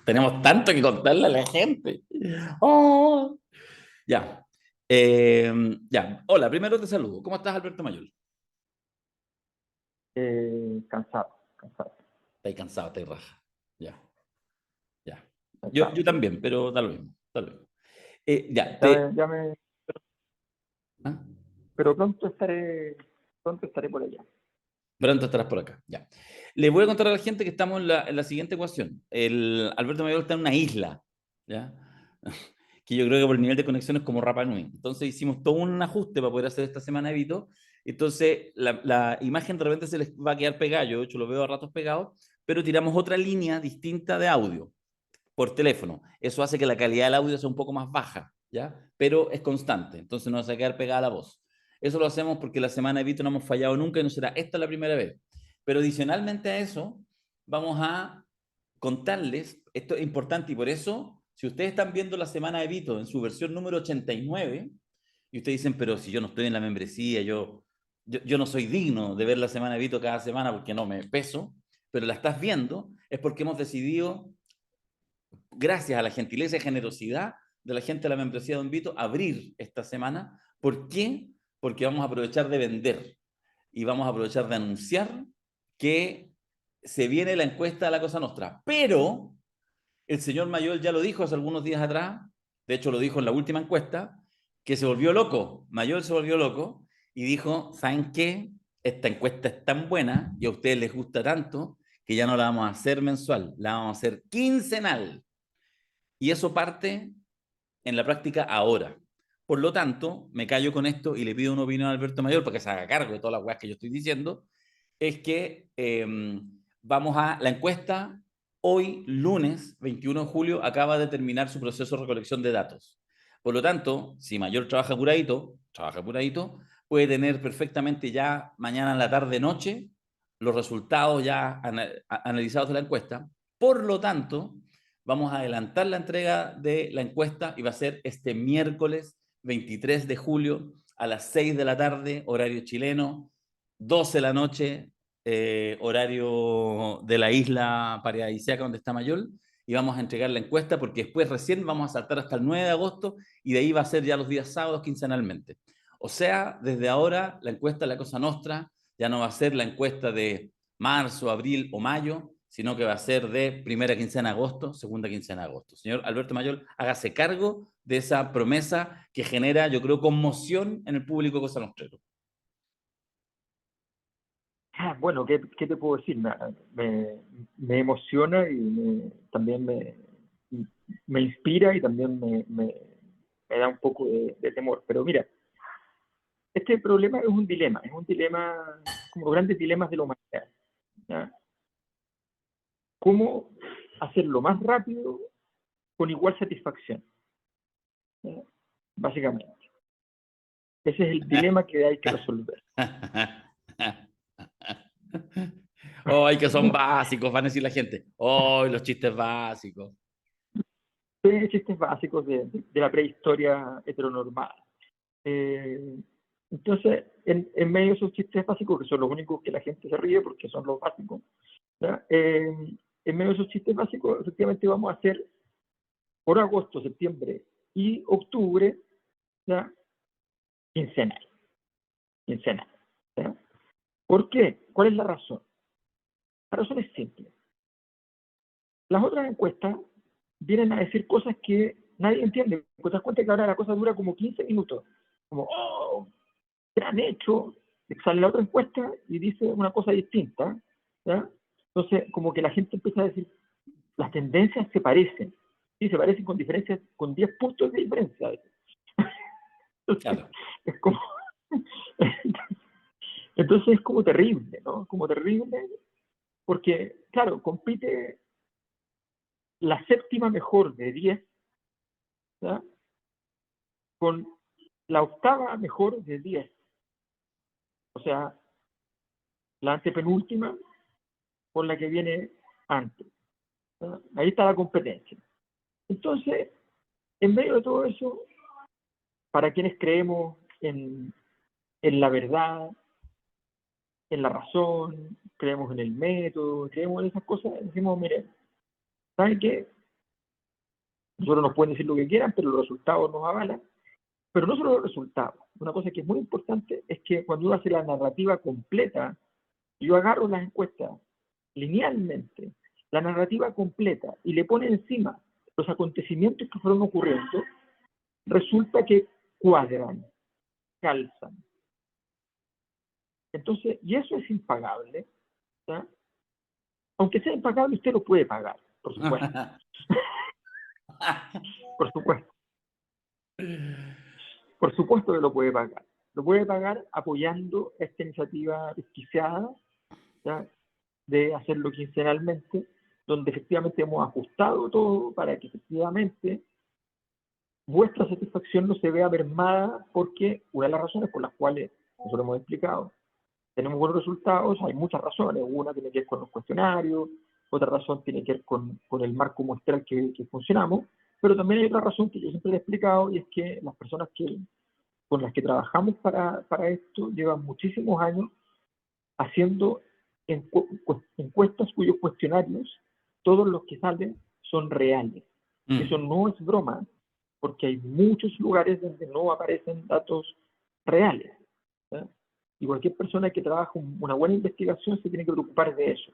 tenemos tanto que contarle a la gente. Oh, ya. Ya. Hola, primero te saludo. ¿Cómo estás, Alberto Mayor? Cansado, cansado, Estás cansado, estás raja. Ya, ya. Yo cansado. también, pero da lo mismo. Da lo mismo. Ya, Ya te. me, ya me, ¿Ah? pero pronto estaré por allá. Pronto estarás por acá. Ya. Le voy a contar a la gente que estamos en la siguiente ecuación. El Alberto Mayor está en una isla, ¿ya? Que yo creo que por el nivel de conexión es como Rapa Nui. Entonces hicimos todo un ajuste para poder hacer esta semana de Vito. Entonces la imagen de repente se les va a quedar pegada, yo de hecho lo veo a ratos pegado, pero tiramos otra línea distinta de audio por teléfono. Eso hace que la calidad del audio sea un poco más baja, ¿ya? Pero es constante, entonces no va a quedar pegada la voz. Eso lo hacemos porque la semana de Vito no hemos fallado nunca y no será esta la primera vez. Pero adicionalmente a eso, vamos a contarles, esto es importante y por eso, si ustedes están viendo la semana de Vito en su versión número 89, y ustedes dicen, pero si yo no estoy en la membresía, yo no soy digno de ver la semana de Vito cada semana porque no me peso, pero la estás viendo, es porque hemos decidido, gracias a la gentileza y generosidad de la gente de la membresía de Don Vito, abrir esta semana. ¿Por qué? Porque vamos a aprovechar de vender y vamos a aprovechar de anunciar que se viene la encuesta de la Cosa Nostra. Pero el señor Mayor ya lo dijo hace algunos días atrás, de hecho lo dijo en la última encuesta, que se volvió loco. Mayor se volvió loco y dijo, ¿saben qué? Esta encuesta es tan buena y a ustedes les gusta tanto que ya no la vamos a hacer mensual, la vamos a hacer quincenal. Y eso parte en la práctica ahora. Por lo tanto, me callo con esto y le pido una opinión a Alberto Mayor para que se haga cargo de todas las weas que yo estoy diciendo. Es que vamos a la encuesta. Hoy, lunes 21 de julio, acaba de terminar su proceso de recolección de datos. Por lo tanto, si Mayor trabaja curadito, puede tener perfectamente ya mañana en la tarde, noche, los resultados ya analizados de la encuesta. Por lo tanto, vamos a adelantar la entrega de la encuesta y va a ser este miércoles 23 de julio a las 6 de la tarde, horario chileno, 12 de la noche, horario de la isla paradisíaca donde está Mayol, y vamos a entregar la encuesta porque después recién vamos a saltar hasta el 9 de agosto y de ahí va a ser ya los días sábados quincenalmente. O sea, desde ahora la encuesta de la Cosa Nostra ya no va a ser la encuesta de marzo, abril o mayo, sino que va a ser de primera quincena de agosto, segunda quincena de agosto. Señor Alberto Mayor, hágase cargo de esa promesa que genera, yo creo, conmoción en el público cosa nostrero. Bueno, ¿qué te puedo decir? Me emociona y también me inspira y también me da un poco de temor. Pero mira, este problema es un dilema, como grandes dilemas de la humanidad. ¿Ya? ¿Cómo hacerlo más rápido con igual satisfacción? ¿Ya? Básicamente. Ese es el dilema que hay que resolver. ¡Ay, que son básicos! Van a decir la gente. ¡Ay, los chistes básicos! Chistes básicos de la prehistoria heteronormal. Eh, entonces, en medio de esos chistes básicos, que son los únicos que la gente se ríe porque son los básicos, en medio de esos chistes básicos, efectivamente vamos a hacer por agosto, septiembre y octubre, ¿ya? Quincenal, quincenal. ¿Ya? ¿Por qué? ¿Cuál es la razón? La razón es simple. Las otras encuestas vienen a decir cosas que nadie entiende. Te das cuenta que ahora la cosa dura como 15 minutos. Como, oh, gran hecho. Sale la otra encuesta y dice una cosa distinta. ¿Ya? Entonces, como que la gente empieza a decir, las tendencias se parecen. Sí, se parecen con diferencias, con 10 puntos de diferencia. Entonces, Claro. es como, entonces es como terrible, ¿no? Como terrible, porque, claro, compite la séptima mejor de 10, ¿ya? Con la octava mejor de 10. O sea, la antepenúltima con la que viene antes. ¿Ya? Ahí está la competencia. Entonces, en medio de todo eso, para quienes creemos en la verdad, en la razón, creemos en el método, creemos en esas cosas, decimos, mire, ¿saben qué? Nosotros nos pueden decir lo que quieran, pero los resultados nos avalan. Pero no solo los resultados. Una cosa que es muy importante es que cuando uno hace la narrativa completa, yo agarro las encuestas linealmente, la narrativa completa, y le pone encima los acontecimientos que fueron ocurriendo, resulta que cuadran, calzan. Entonces, y eso es impagable, ¿ya? Aunque sea impagable, usted lo puede pagar, por supuesto. Por supuesto. Por supuesto que lo puede pagar. Lo puede pagar apoyando esta iniciativa desquiciada, ¿ya?, de hacerlo quincenalmente, donde efectivamente hemos ajustado todo para que efectivamente vuestra satisfacción no se vea mermada, porque una de las razones por las cuales nosotros hemos explicado tenemos buenos resultados, hay muchas razones. Una tiene que ver con los cuestionarios, otra razón tiene que ver con el marco muestral que funcionamos, pero también hay otra razón que yo siempre he explicado, y es que las personas con las que trabajamos para esto llevan muchísimos años haciendo encuestas cuyos cuestionarios, todos los que salen, son reales. Eso no es broma, porque hay muchos lugares donde no aparecen datos reales, ¿sí? Y cualquier persona que trabaja una buena investigación se tiene que preocupar de eso.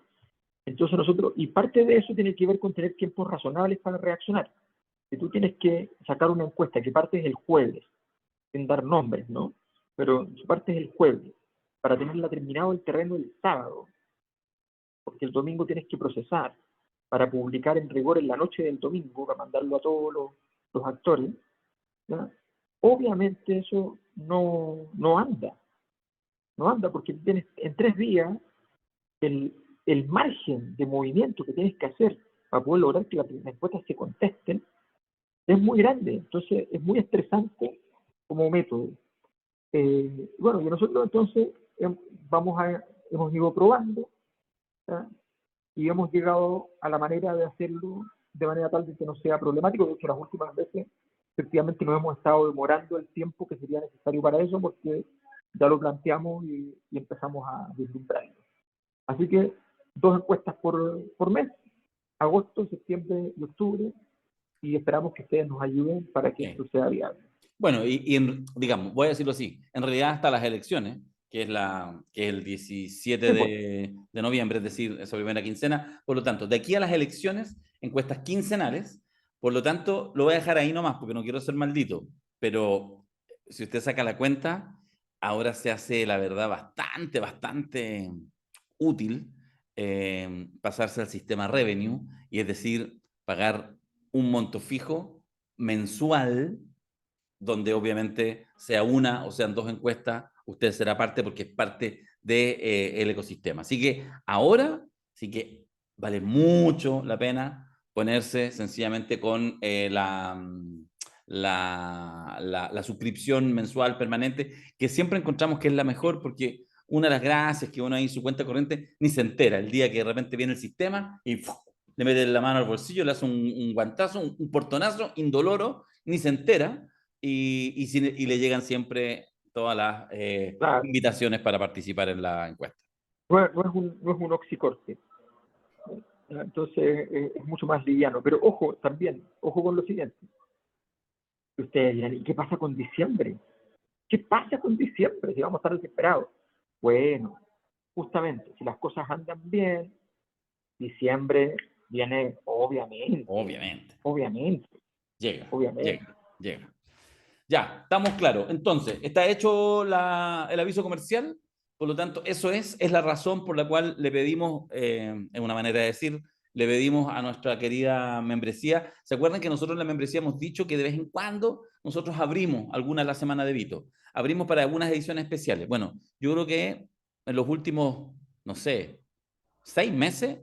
Entonces nosotros, y parte de eso tiene que ver con tener tiempos razonables para reaccionar. Si tú tienes que sacar una encuesta que partes el jueves, sin dar nombres, ¿no? Pero si partes el jueves, para tenerla terminado el terreno el sábado, porque el domingo tienes que procesar, para publicar en rigor en la noche del domingo, para mandarlo a todos los actores, ¿ya? Obviamente eso no anda. No anda porque tienes, en 3 días el margen de movimiento que tienes que hacer para poder lograr que las encuestas se contesten es muy grande. Entonces es muy estresante como método. Bueno, y nosotros entonces hemos ido probando, ¿ya?, y hemos llegado a la manera de hacerlo de manera tal de que no sea problemático. De hecho, las últimas veces efectivamente nos hemos estado demorando el tiempo que sería necesario para eso, porque ya lo planteamos y empezamos a vislumbrarlo. Así que 2 encuestas por mes, agosto, septiembre y octubre, y esperamos que ustedes nos ayuden para que esto sea viable. Bueno, digamos, voy a decirlo así, en realidad hasta las elecciones, que es el 17 de noviembre, es decir, esa primera quincena. Por lo tanto, de aquí a las elecciones, encuestas quincenales. Por lo tanto, lo voy a dejar ahí nomás porque no quiero ser maldito, pero si usted saca la cuenta, ahora se hace, la verdad, bastante útil pasarse al sistema revenue, y es decir, pagar un monto fijo mensual, donde obviamente sea una o sean 2 encuestas, usted será parte, porque es parte del ecosistema. Así que ahora sí que vale mucho la pena ponerse sencillamente con la suscripción mensual permanente, que siempre encontramos que es la mejor, porque una de las gracias que uno ahí en su cuenta corriente ni se entera el día que de repente viene el sistema y ¡fuf!, le mete la mano al bolsillo, le hace un guantazo, un portonazo indoloro, ni se entera, y le llegan siempre todas las Claro, invitaciones para participar en la encuesta. no es un oxicorte. Entonces es mucho más liviano. Pero ojo, también, ojo con lo siguiente. Ustedes dirán, ¿y qué pasa con diciembre? ¿Qué pasa con diciembre si vamos a estar desesperados? Bueno, justamente, si las cosas andan bien, diciembre viene Obviamente. obviamente. Llega. Ya, estamos claros. Entonces, está hecho el aviso comercial. Por lo tanto, eso es la razón por la cual le pedimos, en una manera de decir, le pedimos a nuestra querida membresía. ¿Se acuerdan que nosotros en la membresía hemos dicho que de vez en cuando nosotros abrimos alguna la semana de Vito? Abrimos para algunas ediciones especiales. Bueno, yo creo que en los últimos, no sé, 6 meses,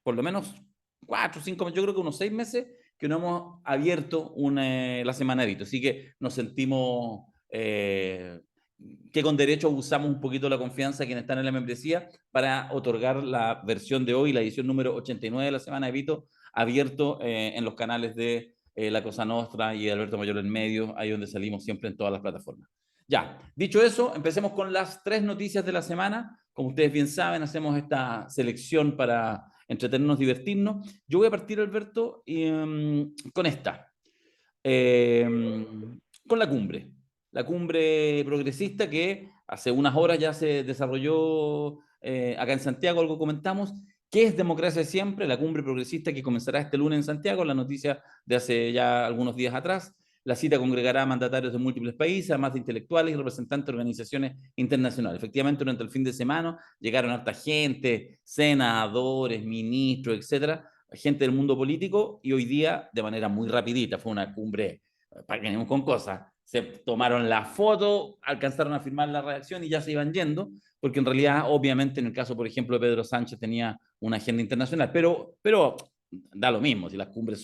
por lo menos 4 o 5 meses, yo creo que unos 6 meses, que no hemos abierto la semana de Vito. Así que nos sentimos que con derecho usamos un poquito la confianza de quienes están en la membresía para otorgar la versión de hoy, la edición número 89 de la semana de Vito, abierto en los canales de La Cosa Nostra y Alberto Mayor en medio, ahí donde salimos siempre en todas las plataformas. Ya, dicho eso, empecemos con las 3 noticias de la semana. Como ustedes bien saben, hacemos esta selección para entretenernos, divertirnos. Yo voy a partir, Alberto, con esta, con la cumbre progresista que hace unas horas ya se desarrolló acá en Santiago, algo comentamos. ¿Qué es Democracia Siempre? La cumbre progresista que comenzará este lunes en Santiago, la noticia de hace ya algunos días atrás. La cita congregará a mandatarios de múltiples países, además de intelectuales y representantes de organizaciones internacionales. Efectivamente, durante el fin de semana llegaron harta gente, senadores, ministros, etcétera, gente del mundo político, y hoy día, de manera muy rapidita, fue una cumbre, para que venimos con cosas, se tomaron la foto, alcanzaron a firmar la redacción y ya se iban yendo, porque en realidad, obviamente, en el caso, por ejemplo, de Pedro Sánchez tenía una agenda internacional, pero da lo mismo, si las cumbres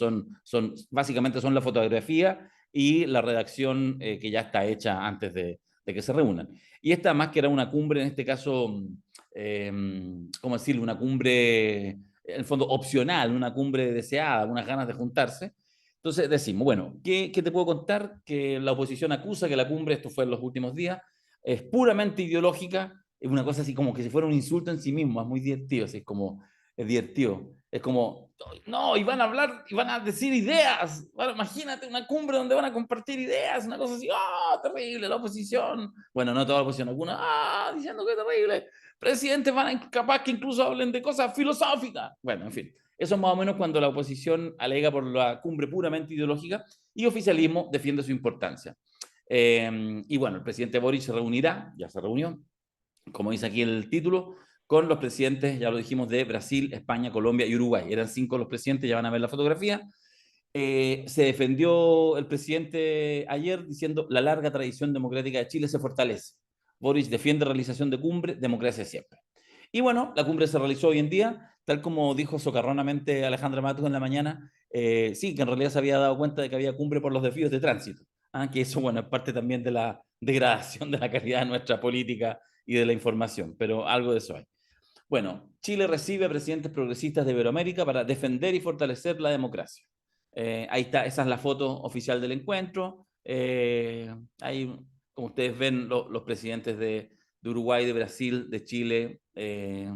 básicamente son la fotografía y la redacción que ya está hecha antes de que se reúnan. Y esta más que era una cumbre, en este caso, ¿cómo decirlo? Una cumbre, en el fondo, opcional, una cumbre deseada, unas ganas de juntarse. Entonces decimos, bueno, ¿qué te puedo contar? Que la oposición acusa que la cumbre, esto fue en los últimos días, es puramente ideológica, es una cosa así como que si fuera un insulto en sí mismo, es muy divertido, así es divertido. Es como, no, y van a hablar, y van a decir ideas. Bueno, imagínate una cumbre donde van a compartir ideas, una cosa así, ah, terrible, la oposición. Bueno, no toda la oposición, alguna, diciendo que es terrible. Presidentes van a, capaz que incluso hablen de cosas filosóficas. Bueno, en fin, eso es más o menos cuando la oposición alega por la cumbre puramente ideológica y oficialismo defiende su importancia. Y bueno, el presidente Boric se reunirá, ya se reunió, como dice aquí el título, con los presidentes, ya lo dijimos, de Brasil, España, Colombia y Uruguay. Eran 5 los presidentes, ya van a ver la fotografía. Se defendió el presidente ayer diciendo la larga tradición democrática de Chile se fortalece. Boric defiende realización de cumbre, democracia siempre. Y bueno, la cumbre se realizó hoy en día, tal como dijo socarronamente Alejandra Matos en la mañana, sí, que en realidad se había dado cuenta de que había cumbre por los desvíos de tránsito. Que eso, bueno, es parte también de la degradación de la calidad de nuestra política y de la información, pero algo de eso hay. Bueno, Chile recibe a presidentes progresistas de Iberoamérica para defender y fortalecer la democracia. Ahí está, esa es la foto oficial del encuentro. Ahí, como ustedes ven, los presidentes de Uruguay, de Brasil, de Chile, de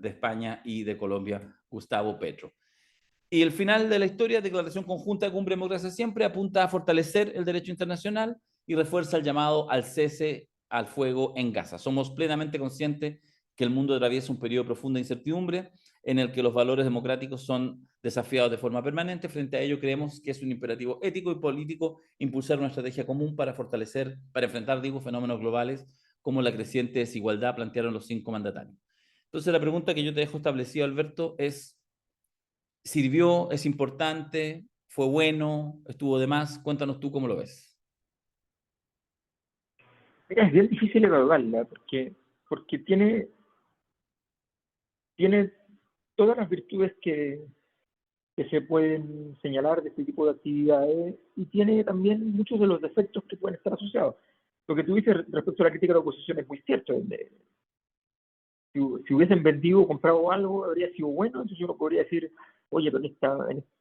España y de Colombia, Gustavo Petro. Y el final de la historia, declaración conjunta de Cumbre Democracia Siempre, apunta a fortalecer el derecho internacional y refuerza el llamado al cese al fuego en Gaza. Somos plenamente conscientes que el mundo atraviesa un periodo de profunda incertidumbre en el que los valores democráticos son desafiados de forma permanente. Frente a ello, creemos que es un imperativo ético y político impulsar una estrategia común para enfrentar, fenómenos globales como la creciente desigualdad, plantearon los 5 mandatarios. Entonces, la pregunta que yo te dejo establecida, Alberto, es: ¿sirvió? ¿Es importante? ¿Fue bueno? ¿Estuvo de más? Cuéntanos tú cómo lo ves. Mira, es bien difícil evaluarla porque tiene todas las virtudes que se pueden señalar de este tipo de actividades y tiene también muchos de los defectos que pueden estar asociados. Lo que tú dices respecto a la crítica de la oposición es muy cierto. Si hubiesen vendido o comprado algo, habría sido bueno. Entonces uno podría decir, oye, pero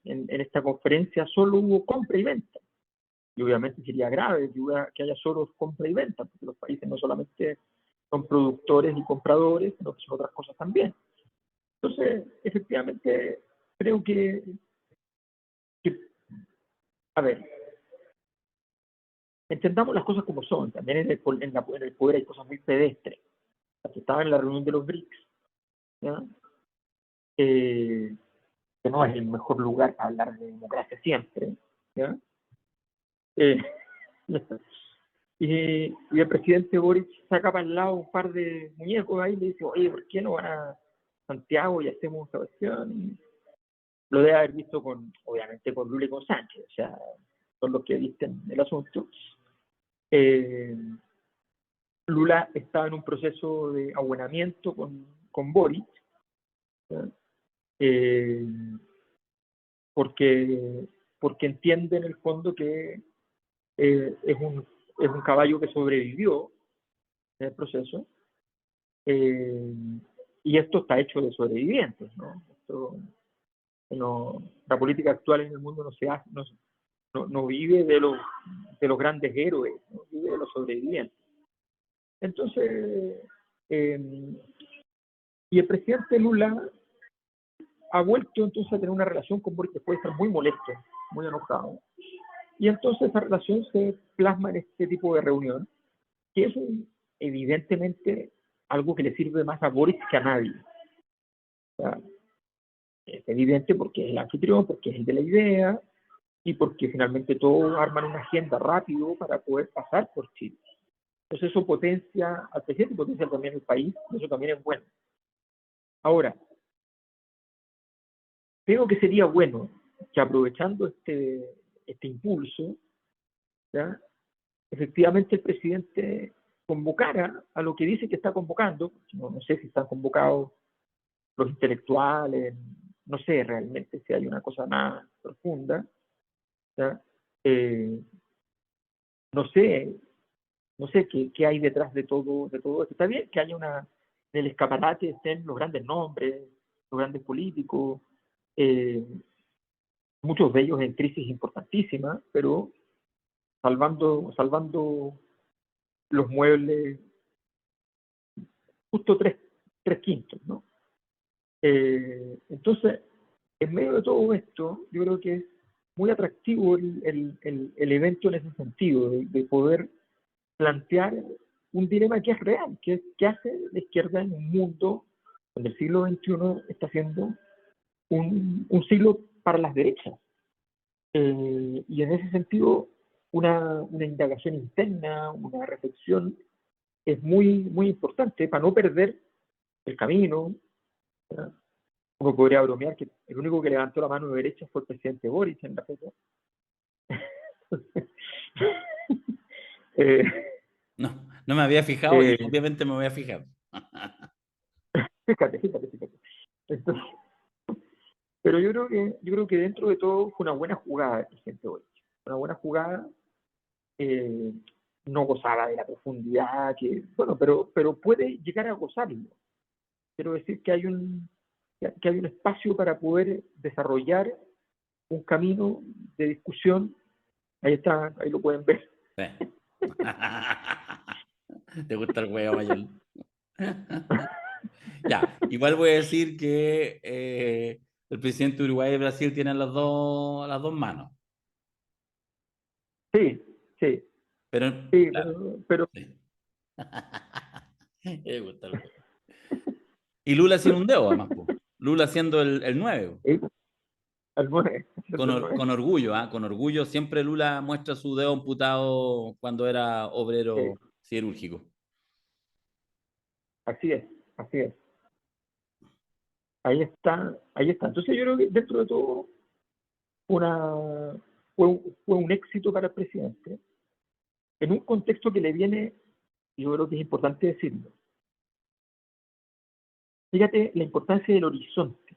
en esta conferencia solo hubo compra y venta. Y obviamente sería grave que haya solo compra y venta, porque los países no solamente son productores y compradores, sino que son otras cosas también. Entonces, efectivamente, creo que a ver, entendamos las cosas como son. También en el poder hay cosas muy pedestres. Estaba en la reunión de los BRICS, ¿ya? Que no es el mejor lugar para hablar de democracia siempre, ¿ya? Eh, y el presidente Boric saca para el lado un par de muñecos ahí y le dice, oye, ¿por qué no van a Santiago y hacemos esta cuestión? Y lo debe haber visto obviamente con Lula y con Sánchez, o sea, son los que visten el asunto. Lula estaba en un proceso de abuenamiento con Boric, porque entiende en el fondo que es un caballo que sobrevivió en el proceso, y esto está hecho de sobrevivientes, ¿no? La política actual en el mundo no vive de los grandes héroes, no vive de los sobrevivientes. Entonces, y el presidente Lula ha vuelto entonces a tener una relación con Boric que puede estar muy molesto, muy enojado. Y entonces esa relación se plasma en este tipo de reunión, que es evidentemente algo que le sirve más a Boric que a nadie. O sea, es evidente porque es el anfitrión, porque es el de la idea, y porque finalmente todos arman una agenda rápido para poder pasar por Chile. Entonces eso potencia al presidente y potencia también al país, y eso también es bueno. Ahora, creo que sería bueno que aprovechando este impulso, ¿ya? Efectivamente el presidente convocara a lo que dice que está convocando, no sé si están convocados los intelectuales, no sé realmente si hay una cosa más profunda, ¿ya? No sé, no sé qué hay detrás de todo esto. Está bien que haya en el escaparate estén los grandes nombres, los grandes políticos, muchos de ellos en crisis importantísimas, pero salvando los muebles, justo tres quintos, ¿no? Entonces, en medio de todo esto, yo creo que es muy atractivo el evento en ese sentido, de poder plantear un dilema que es real, que es qué hace la izquierda en un mundo donde el siglo XXI está siendo un siglo para las derechas. Y en ese sentido, una indagación interna, una reflexión es muy importante para no perder el camino. ¿Verdad? Uno podría bromear que el único que levantó la mano derecha fue el presidente Boric en la foto. eh, No me había fijado y obviamente me voy a fijar. fíjate. Entonces, pero yo creo que dentro de todo fue una buena jugada el presidente Boric. Una buena jugada, no gozaba de la profundidad, bueno, pero puede llegar a gozarlo. Quiero decir que hay que hay un espacio para poder desarrollar un camino de discusión. Ahí está, ahí lo pueden ver. Sí. ¿Te gusta el huevo, Mayor? Ya, igual voy a decir que el presidente de Uruguay y Brasil tienen las dos manos. Sí, sí, Pero, sí, claro. pero Sí. Me gusta el huevo. Y Lula sin un dedo, además, po. Lula siendo el 9. alguna vez, Con orgullo, ¿ah? Con orgullo. Siempre Lula muestra su dedo amputado cuando era obrero siderúrgico. así es, así es. Ahí está, ahí está. Entonces yo creo que dentro de todo una, fue un éxito para el presidente, en un contexto que le viene, yo creo que es importante decirlo. Fíjate la importancia del horizonte.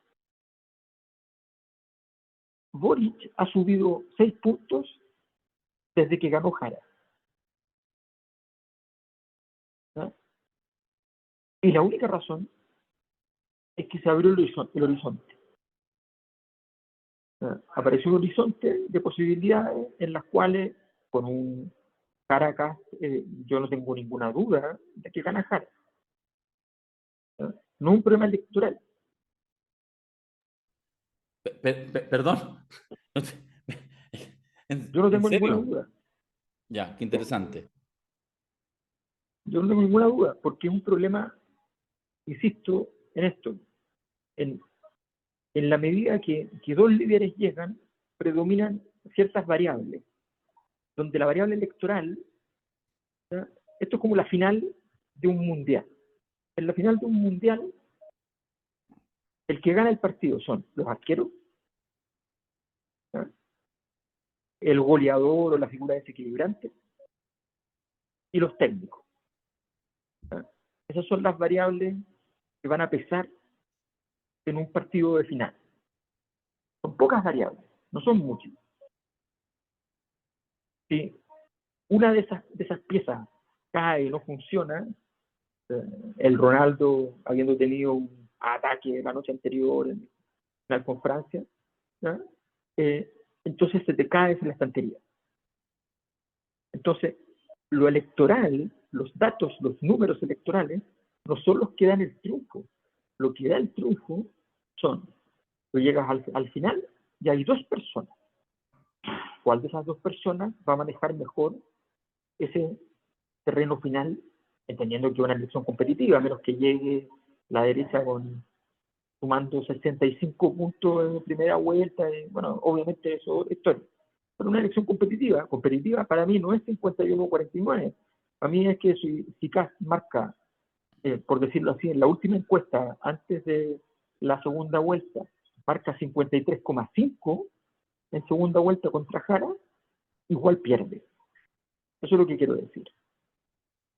Boric ha subido 6 puntos desde que ganó Jara, ¿no? Y la única razón es que se abrió el horizonte. ¿No? Apareció un horizonte de posibilidades en las cuales, con un Caracas, yo no tengo ninguna duda de que gana Jara. ¿No? No es un problema electoral. Perdón. Yo no ¿En tengo ninguna serio? duda. Ya, qué interesante. Yo no tengo ninguna duda, porque es un problema, insisto, en esto. En, en la medida que dos líderes llegan, predominan ciertas variables, donde la variable electoral, ¿ya? Esto es como la final de un mundial. En la final de un mundial, el que gana el partido son los arqueros, ¿ya? El goleador o la figura desequilibrante y los técnicos. ¿Ya? Esas son las variables que van a pesar en un partido de final. Son pocas variables, no son muchas. Si una de esas piezas cae, no funciona, el Ronaldo habiendo tenido un ataque la noche anterior en final con Francia, ¿ya? Entonces se te cae en la estantería. Entonces, lo electoral, los datos, los números electorales, no son los que dan el triunfo. Lo que da el triunfo son tú llegas al final y hay dos personas. ¿Cuál de esas dos personas va a manejar mejor ese terreno final, entendiendo que es una elección competitiva, a menos que llegue la derecha sumando 65 puntos en primera vuelta? Bueno, obviamente eso es otra historia. Pero una elección competitiva para mí no es 51-49. Para mí es que si Kast marca, por decirlo así, en la última encuesta, antes de la segunda vuelta, marca 53,5 en segunda vuelta contra Jara, igual pierde. Eso es lo que quiero decir.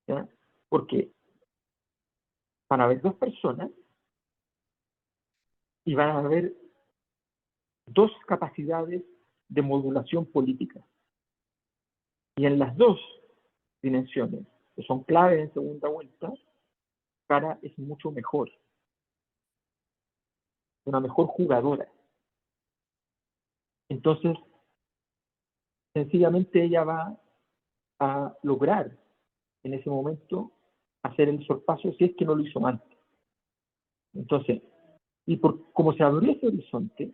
¿Ya? Porque van a haber dos personas y van a haber dos capacidades de modulación política. Y en las dos dimensiones, que son claves en segunda vuelta, Jara es mucho mejor, una mejor jugadora. Entonces, sencillamente ella va a lograr en ese momento hacer el sorpaso si es que no lo hizo antes. Entonces, y como se abrió ese horizonte,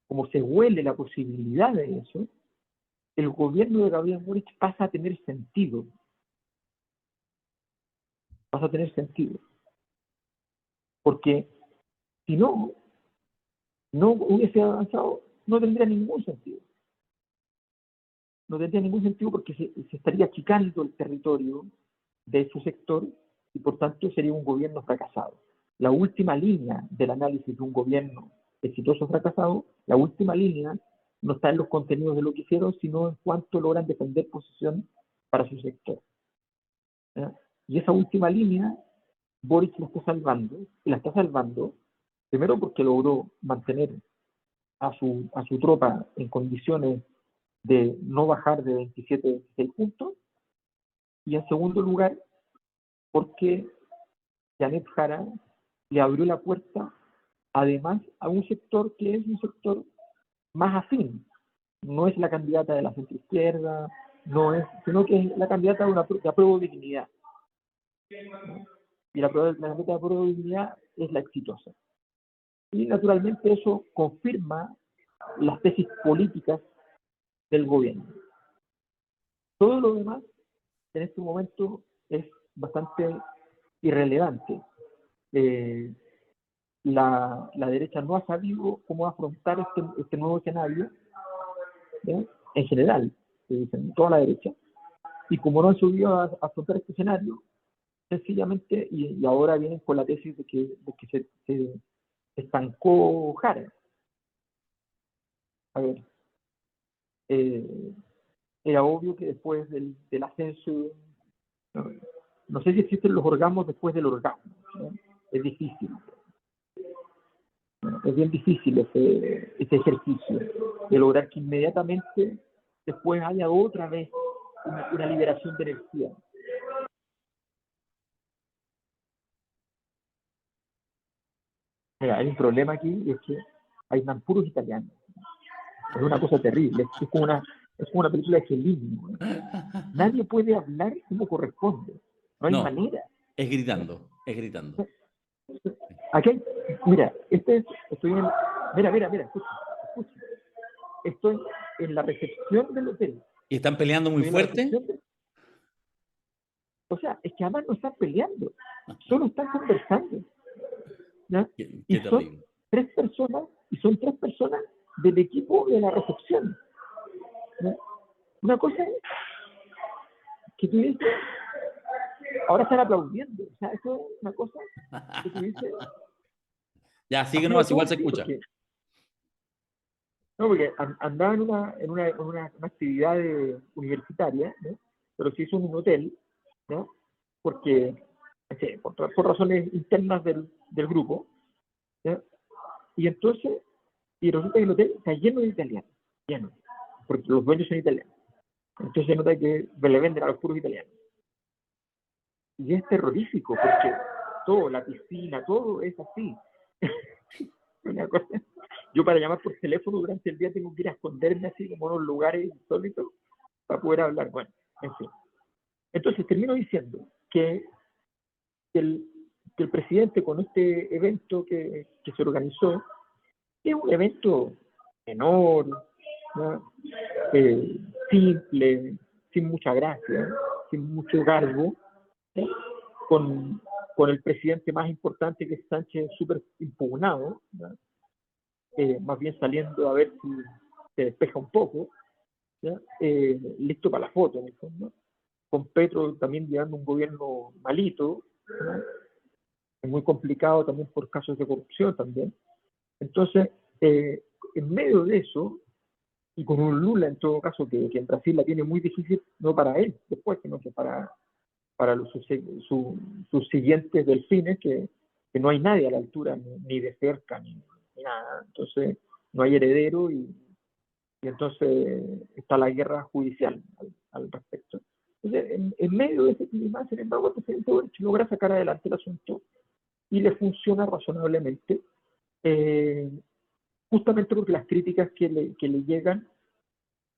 como se huele la posibilidad de eso, el gobierno de Gabriel Boric pasa a tener sentido. Pasa a tener sentido. Porque si no hubiese avanzado, no tendría ningún sentido. No tendría ningún sentido porque se estaría achicando el territorio de su sector y por tanto sería un gobierno fracasado. La última línea del análisis de un gobierno exitoso o fracasado, la última línea no está en los contenidos de lo que hicieron, sino en cuánto logran defender posición para su sector. ¿Ya? Y esa última línea, Boric la está salvando, y la está salvando primero porque logró mantener a su tropa en condiciones de no bajar de 27, 26 puntos, y en segundo lugar porque Janet Jara le abrió la puerta además a un sector que es un sector más afín. No es la candidata de la centroizquierda, sino que es la candidata de apruebo dignidad. Y la candidata de apruebo dignidad es la exitosa. Y naturalmente eso confirma las tesis políticas del gobierno. Todo lo demás en este momento es bastante irrelevante. La derecha no ha sabido cómo afrontar este nuevo escenario, ¿eh? En general, en toda la derecha, y como no han sabido afrontar este escenario, sencillamente, y ahora vienen con la tesis de que se estancó Jara. A ver, era obvio que después del ascenso, no sé si existen los orgasmos después del orgasmo, ¿no? Es difícil. Es bien difícil ese ejercicio de lograr que inmediatamente después haya otra vez una liberación de energía. Mira, hay un problema aquí y es que hay puros italianos. Es una cosa terrible. Es como una película de Fellini. Nadie puede hablar como corresponde. No hay manera. Es gritando, es gritando. Aquí hay, mira, mira, escucha. Estoy en la recepción del hotel. ¿Y están peleando muy fuerte? O sea, es que además no están peleando, solo están conversando. ¿Ya? Qué terrible. Son tres personas del equipo de la recepción. ¿Ya? Una cosa es que tú dices, ahora están aplaudiendo. O sea, eso es una cosa que tú dices. Ya, sigue nomás, igual se escucha. Porque andaba en una actividad universitaria, ¿no? Pero se hizo en un hotel, ¿no? Porque, por razones internas del grupo, ¿no? Y entonces, resulta que el hotel está lleno de italianos, lleno, porque los dueños son italianos. Entonces se nota que le venden a los puros italianos. Y es terrorífico, porque todo, la piscina, todo es así. Una cosa. Yo para llamar por teléfono durante el día tengo que ir a esconderme así como en unos lugares insólitos para poder hablar. Bueno, en fin. Entonces termino diciendo que el presidente con este evento que se organizó Es un evento menor, ¿no? Simple, sin mucha gracia, sin mucho garbo, ¿no? con, con el presidente más importante que es Sánchez súper impugnado, ¿no? Más bien saliendo a ver si se despeja un poco, ¿ya? Listo para la foto, en el fondo. Con Petro también llevando un gobierno malito, ¿no? Es muy complicado también por casos de corrupción también. Entonces, en medio de eso, y con un Lula en todo caso que en Brasil la tiene muy difícil, no para él después, sino que para sus siguientes delfines, que no hay nadie a la altura, ni de cerca, ni nada. Entonces, no hay heredero y entonces está la guerra judicial al respecto. Entonces, en medio de ese clima, sin embargo, el presidente Boric logra sacar adelante el asunto y le funciona razonablemente, eh, justamente porque las críticas que le llegan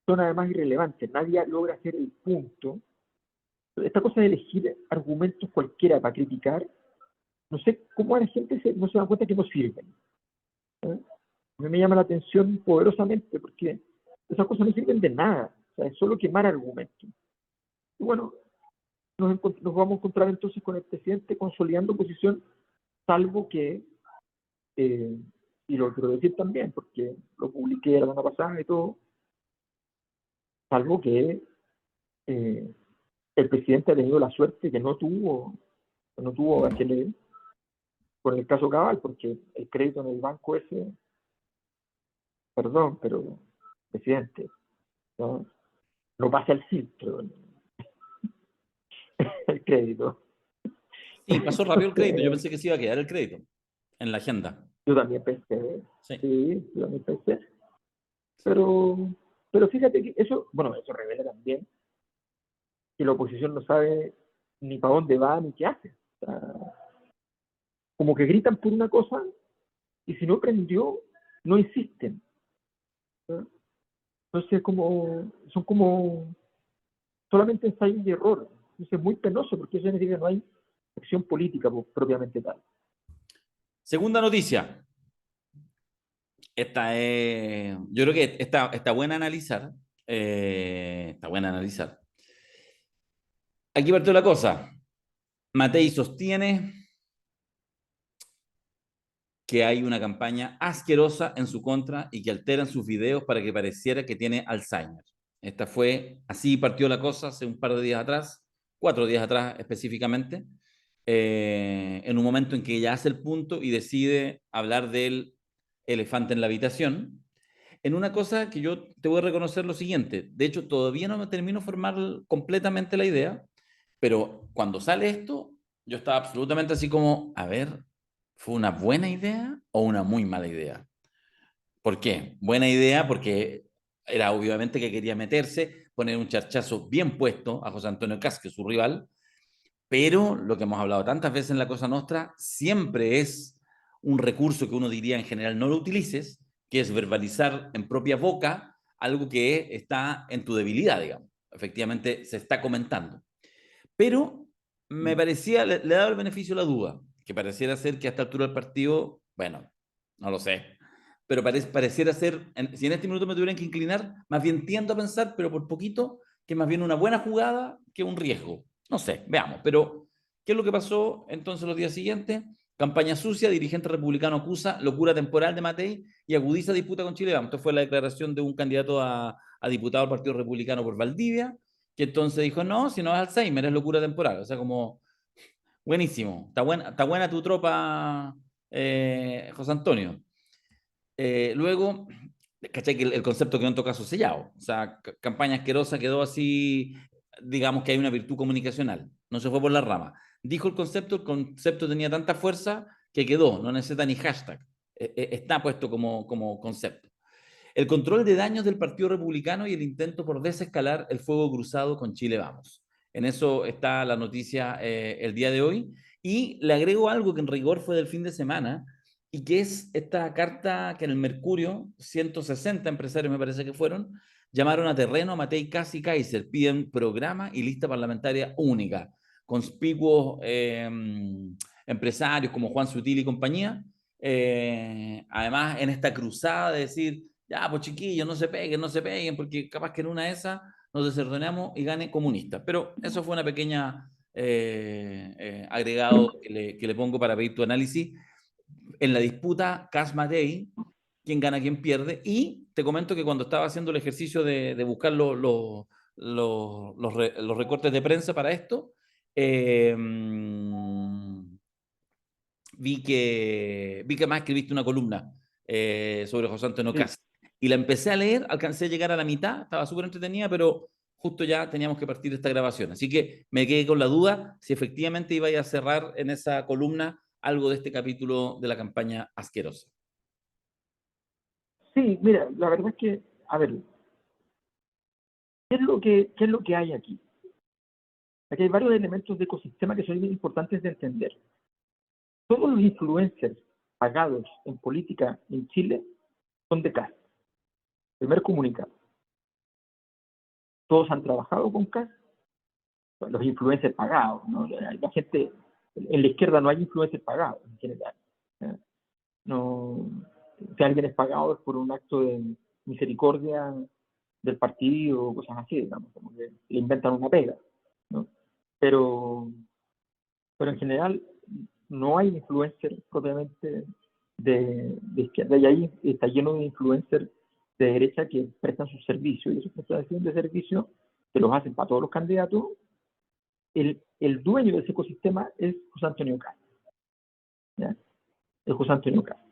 son además irrelevantes. Nadie logra hacer el punto. Esta cosa de elegir argumentos cualquiera para criticar, no sé cómo a la gente no se da cuenta que no sirven. ¿Eh? A mí me llama la atención poderosamente porque esas cosas no sirven de nada. O sea, es solo quemar argumentos. Y bueno, nos vamos a encontrar entonces con el presidente consolidando posición, salvo que, eh, y lo quiero decir también, porque lo publiqué la semana pasada y todo, salvo que eh, el presidente ha tenido la suerte que no tuvo Bachelet con el caso Cabal, porque el crédito en el banco ese, perdón, pero presidente, no, no pasa el filtro el crédito. Sí, pasó rápido el crédito. Yo Entonces, pensé que se iba a quedar el crédito en la agenda. yo también pensé, Sí. sí, yo también pensé, pero, pero fíjate que eso, bueno, eso revela también que la oposición no sabe ni para dónde va ni qué hace. O sea, como que gritan por una cosa y si no prendió, no insisten. ¿No? Entonces, son como solamente ensayos de error. Entonces, es muy penoso porque eso significa que no hay acción política propiamente tal. Segunda noticia. Yo creo que está buena analizar. Está buena analizar. Aquí partió la cosa. Matei sostiene que hay una campaña asquerosa en su contra y que alteran sus videos para que pareciera que tiene Alzheimer. Así partió la cosa hace un par de días atrás, 4 días atrás específicamente, en un momento en que ella hace el punto y decide hablar del elefante en la habitación, en una cosa que yo te voy a reconocer lo siguiente. De hecho, todavía no me termino de formar completamente la idea, pero cuando sale esto, yo estaba absolutamente así como, a ver, ¿fue una buena idea o una muy mala idea? ¿Por qué? Buena idea porque era obviamente que quería meterse, poner un charchazo bien puesto a José Antonio Kast, que es su rival, pero lo que hemos hablado tantas veces en la Cosa Nostra, siempre es un recurso que uno diría en general no lo utilices, que es verbalizar en propia boca algo que está en tu debilidad, digamos. Efectivamente, se está comentando. Pero me parecía, le he dado el beneficio de la duda, que pareciera ser que a esta altura del partido, bueno, no lo sé, pero pareciera ser, si en este minuto me tuvieran que inclinar, más bien tiendo a pensar, pero por poquito, que más bien una buena jugada que un riesgo. No sé, veamos, pero ¿qué es lo que pasó entonces los días siguientes? Campaña sucia, dirigente republicano acusa locura temporal de Matei y agudiza disputa con Chile. Vamos, esto fue la declaración de un candidato a diputado del Partido Republicano por Valdivia, que entonces dijo, no, si no es Alzheimer, es locura temporal. O sea, como, buenísimo, está buena tu tropa, José Antonio. Luego, caché que el concepto quedó en todo caso sellado. O sea, campaña asquerosa quedó así, digamos que hay una virtud comunicacional. No se fue por la rama. Dijo el concepto tenía tanta fuerza que quedó, no necesita ni hashtag. Está puesto como concepto. El control de daños del Partido Republicano y el intento por desescalar el fuego cruzado con Chile Vamos. En eso está la noticia el día de hoy. Y le agrego algo que en rigor fue del fin de semana y que es esta carta que en el Mercurio, 160 empresarios me parece que fueron, llamaron a terreno a Matei Casi Kaiser, piden programa y lista parlamentaria única. Conspicuos empresarios como Juan Sutil y compañía además en esta cruzada de decir, ya, pues chiquillos, no se peguen, porque capaz que en una de esas nos desordenamos y gane comunista. Pero eso fue una pequeña agregado que le pongo para pedir tu análisis. En la disputa Cas-Matei, quién gana, quién pierde, y te comento que cuando estaba haciendo el ejercicio de buscar los recortes de prensa para esto, eh, vi que más escribiste una columna sobre José Antonio Sí. Cast. Y la empecé a leer, alcancé a llegar a la mitad, estaba súper entretenida, pero justo ya teníamos que partir de esta grabación. Así que me quedé con la duda si efectivamente iba a cerrar en esa columna algo de este capítulo de la campaña asquerosa. Sí, mira, la verdad es que, a ver, qué es lo que hay aquí? Aquí hay varios elementos de ecosistema que son muy importantes de entender. Todos los influencers pagados en política en Chile son de CAS. Primer comunicado. Todos han trabajado con CAS, los influencers pagados, ¿no? La gente, en la izquierda no hay influencers pagados en general. ¿eh? No, si alguien es pagado es por un acto de misericordia del partido o cosas así, digamos, como que le inventan una pega, ¿no? Pero, pero en general no hay influencers propiamente de izquierda, y ahí está lleno de influencers de derecha que prestan sus servicios, y esos prestaciones de servicios que los hacen para todos los candidatos. El dueño de ese ecosistema es José Antonio Cast, ¿ya? Es José Antonio Cast,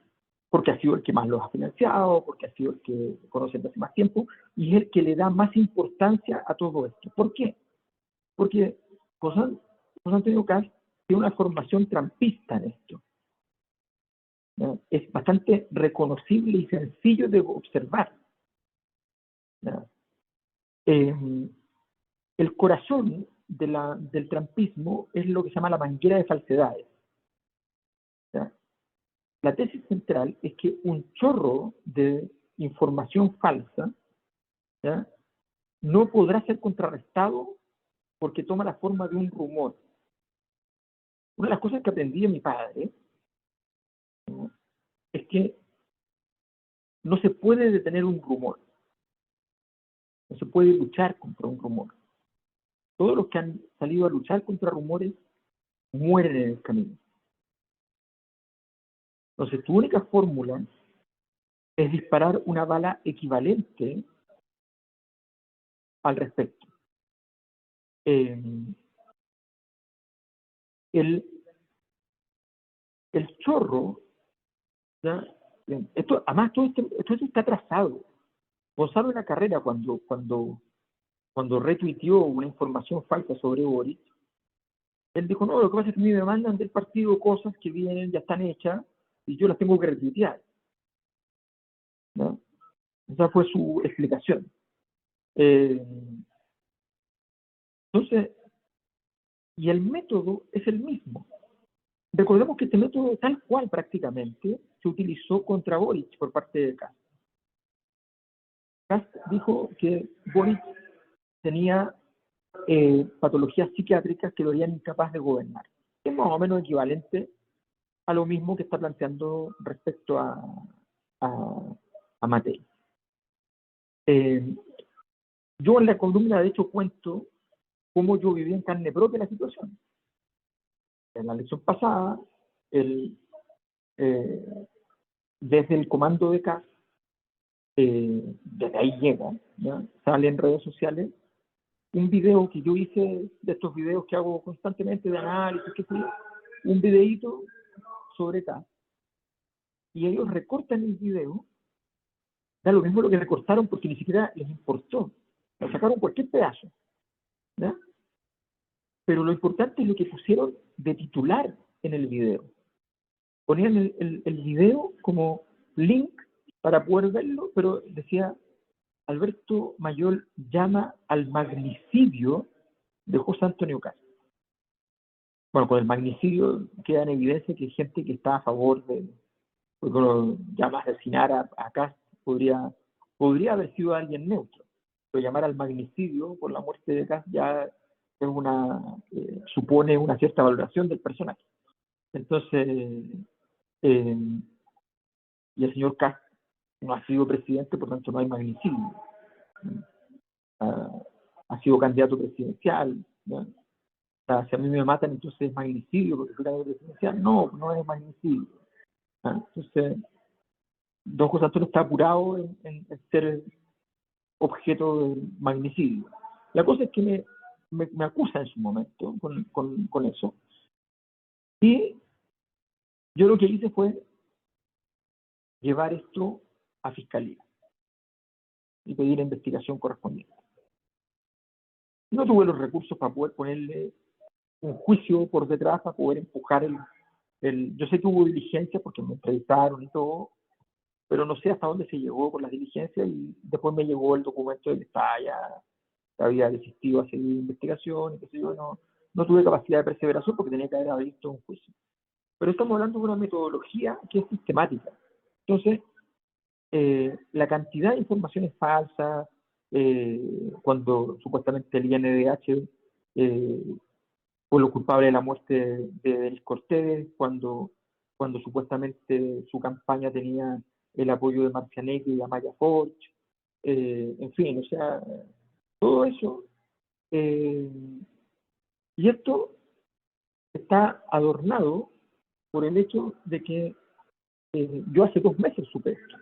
porque ha sido el que más los ha financiado, porque ha sido el que conoce desde hace más tiempo, y es el que le da más importancia a todo esto. ¿Por qué? Porque José Antonio Cast tiene una formación trampista en esto, ¿no? Es bastante reconocible y sencillo de observar, ¿no? El corazón del trampismo es lo que se llama la manguera de falsedades, ¿no? La tesis central es que un chorro de información falsa, ¿ya?, no podrá ser contrarrestado porque toma la forma de un rumor. Una de las cosas que aprendí de mi padre, ¿no?, es que no se puede detener un rumor, no se puede luchar contra un rumor. Todos los que han salido a luchar contra rumores mueren en el camino. Entonces, tu única fórmula es disparar una bala equivalente al respecto. El, el chorro, ¿ya? Esto, además, todo esto está trazado. Gonzalo de la Carrera, cuando retuiteó una información falsa sobre Boric, él dijo, no, lo que pasa es que a mí me mandan del partido cosas que vienen, ya están hechas, y yo las tengo que retuitear, ¿no? Esa fue su explicación. Entonces, y el método es el mismo. Recordemos que este método, tal cual prácticamente, se utilizó contra Boric por parte de Kast. Kast dijo que Boric tenía patologías psiquiátricas que lo harían incapaz de gobernar. Es más o menos equivalente a lo mismo que está planteando respecto a Matei. Yo en la columna, de hecho, cuento cómo yo viví en carne propia la situación. En la elección pasada, desde el comando de CAS, desde ahí llega, ¿ya?, sale en redes sociales un video que yo hice, de estos videos que hago constantemente de análisis, que fue un videíto sobre CAS, y ellos recortan el video, da lo mismo lo que recortaron porque ni siquiera les importó, lo sacaron cualquier pedazo, ¿ya? Pero lo importante es lo que pusieron de titular en el video. Ponían el video como link para poder verlo, pero decía: Alberto Mayol llama al magnicidio de José Antonio Cast. Bueno, con el magnicidio queda en evidencia que hay gente que está a favor de, porque uno llama a asesinar a Cast, podría haber sido alguien neutro, pero llamar al magnicidio por la muerte de Cast ya es supone una cierta valoración del personaje. Entonces, y el señor Kast no ha sido presidente, por tanto no hay magnicidio. Ha sido candidato presidencial, ¿ya? O sea, si a mí me matan, entonces es magnicidio porque soy candidato presidencial. No, no es magnicidio. ¿Ya? Entonces, don José Antonio está apurado en ser objeto de magnicidio. La cosa es que me acusa en su momento con eso. Y yo lo que hice fue llevar esto a fiscalía y pedir la investigación correspondiente. No tuve los recursos para poder ponerle un juicio por detrás, para poder empujar yo sé que hubo diligencias porque me entrevistaron y todo, pero no sé hasta dónde se llegó con las diligencias, y después me llegó el documento de que estaba ya, había desistido a seguir investigación y qué sé yo. No tuve capacidad de perseveración porque tenía que haber abierto un juicio. Pero estamos hablando de una metodología que es sistemática. Entonces, la cantidad de informaciones falsas, cuando supuestamente el INDH fue lo culpable de la muerte de Denis Cortés, cuando supuestamente su campaña tenía el apoyo de Marcianeque y Amaya Forch, en fin, o sea, todo eso. Y esto está adornado por el hecho de que yo hace 2 meses supe esto.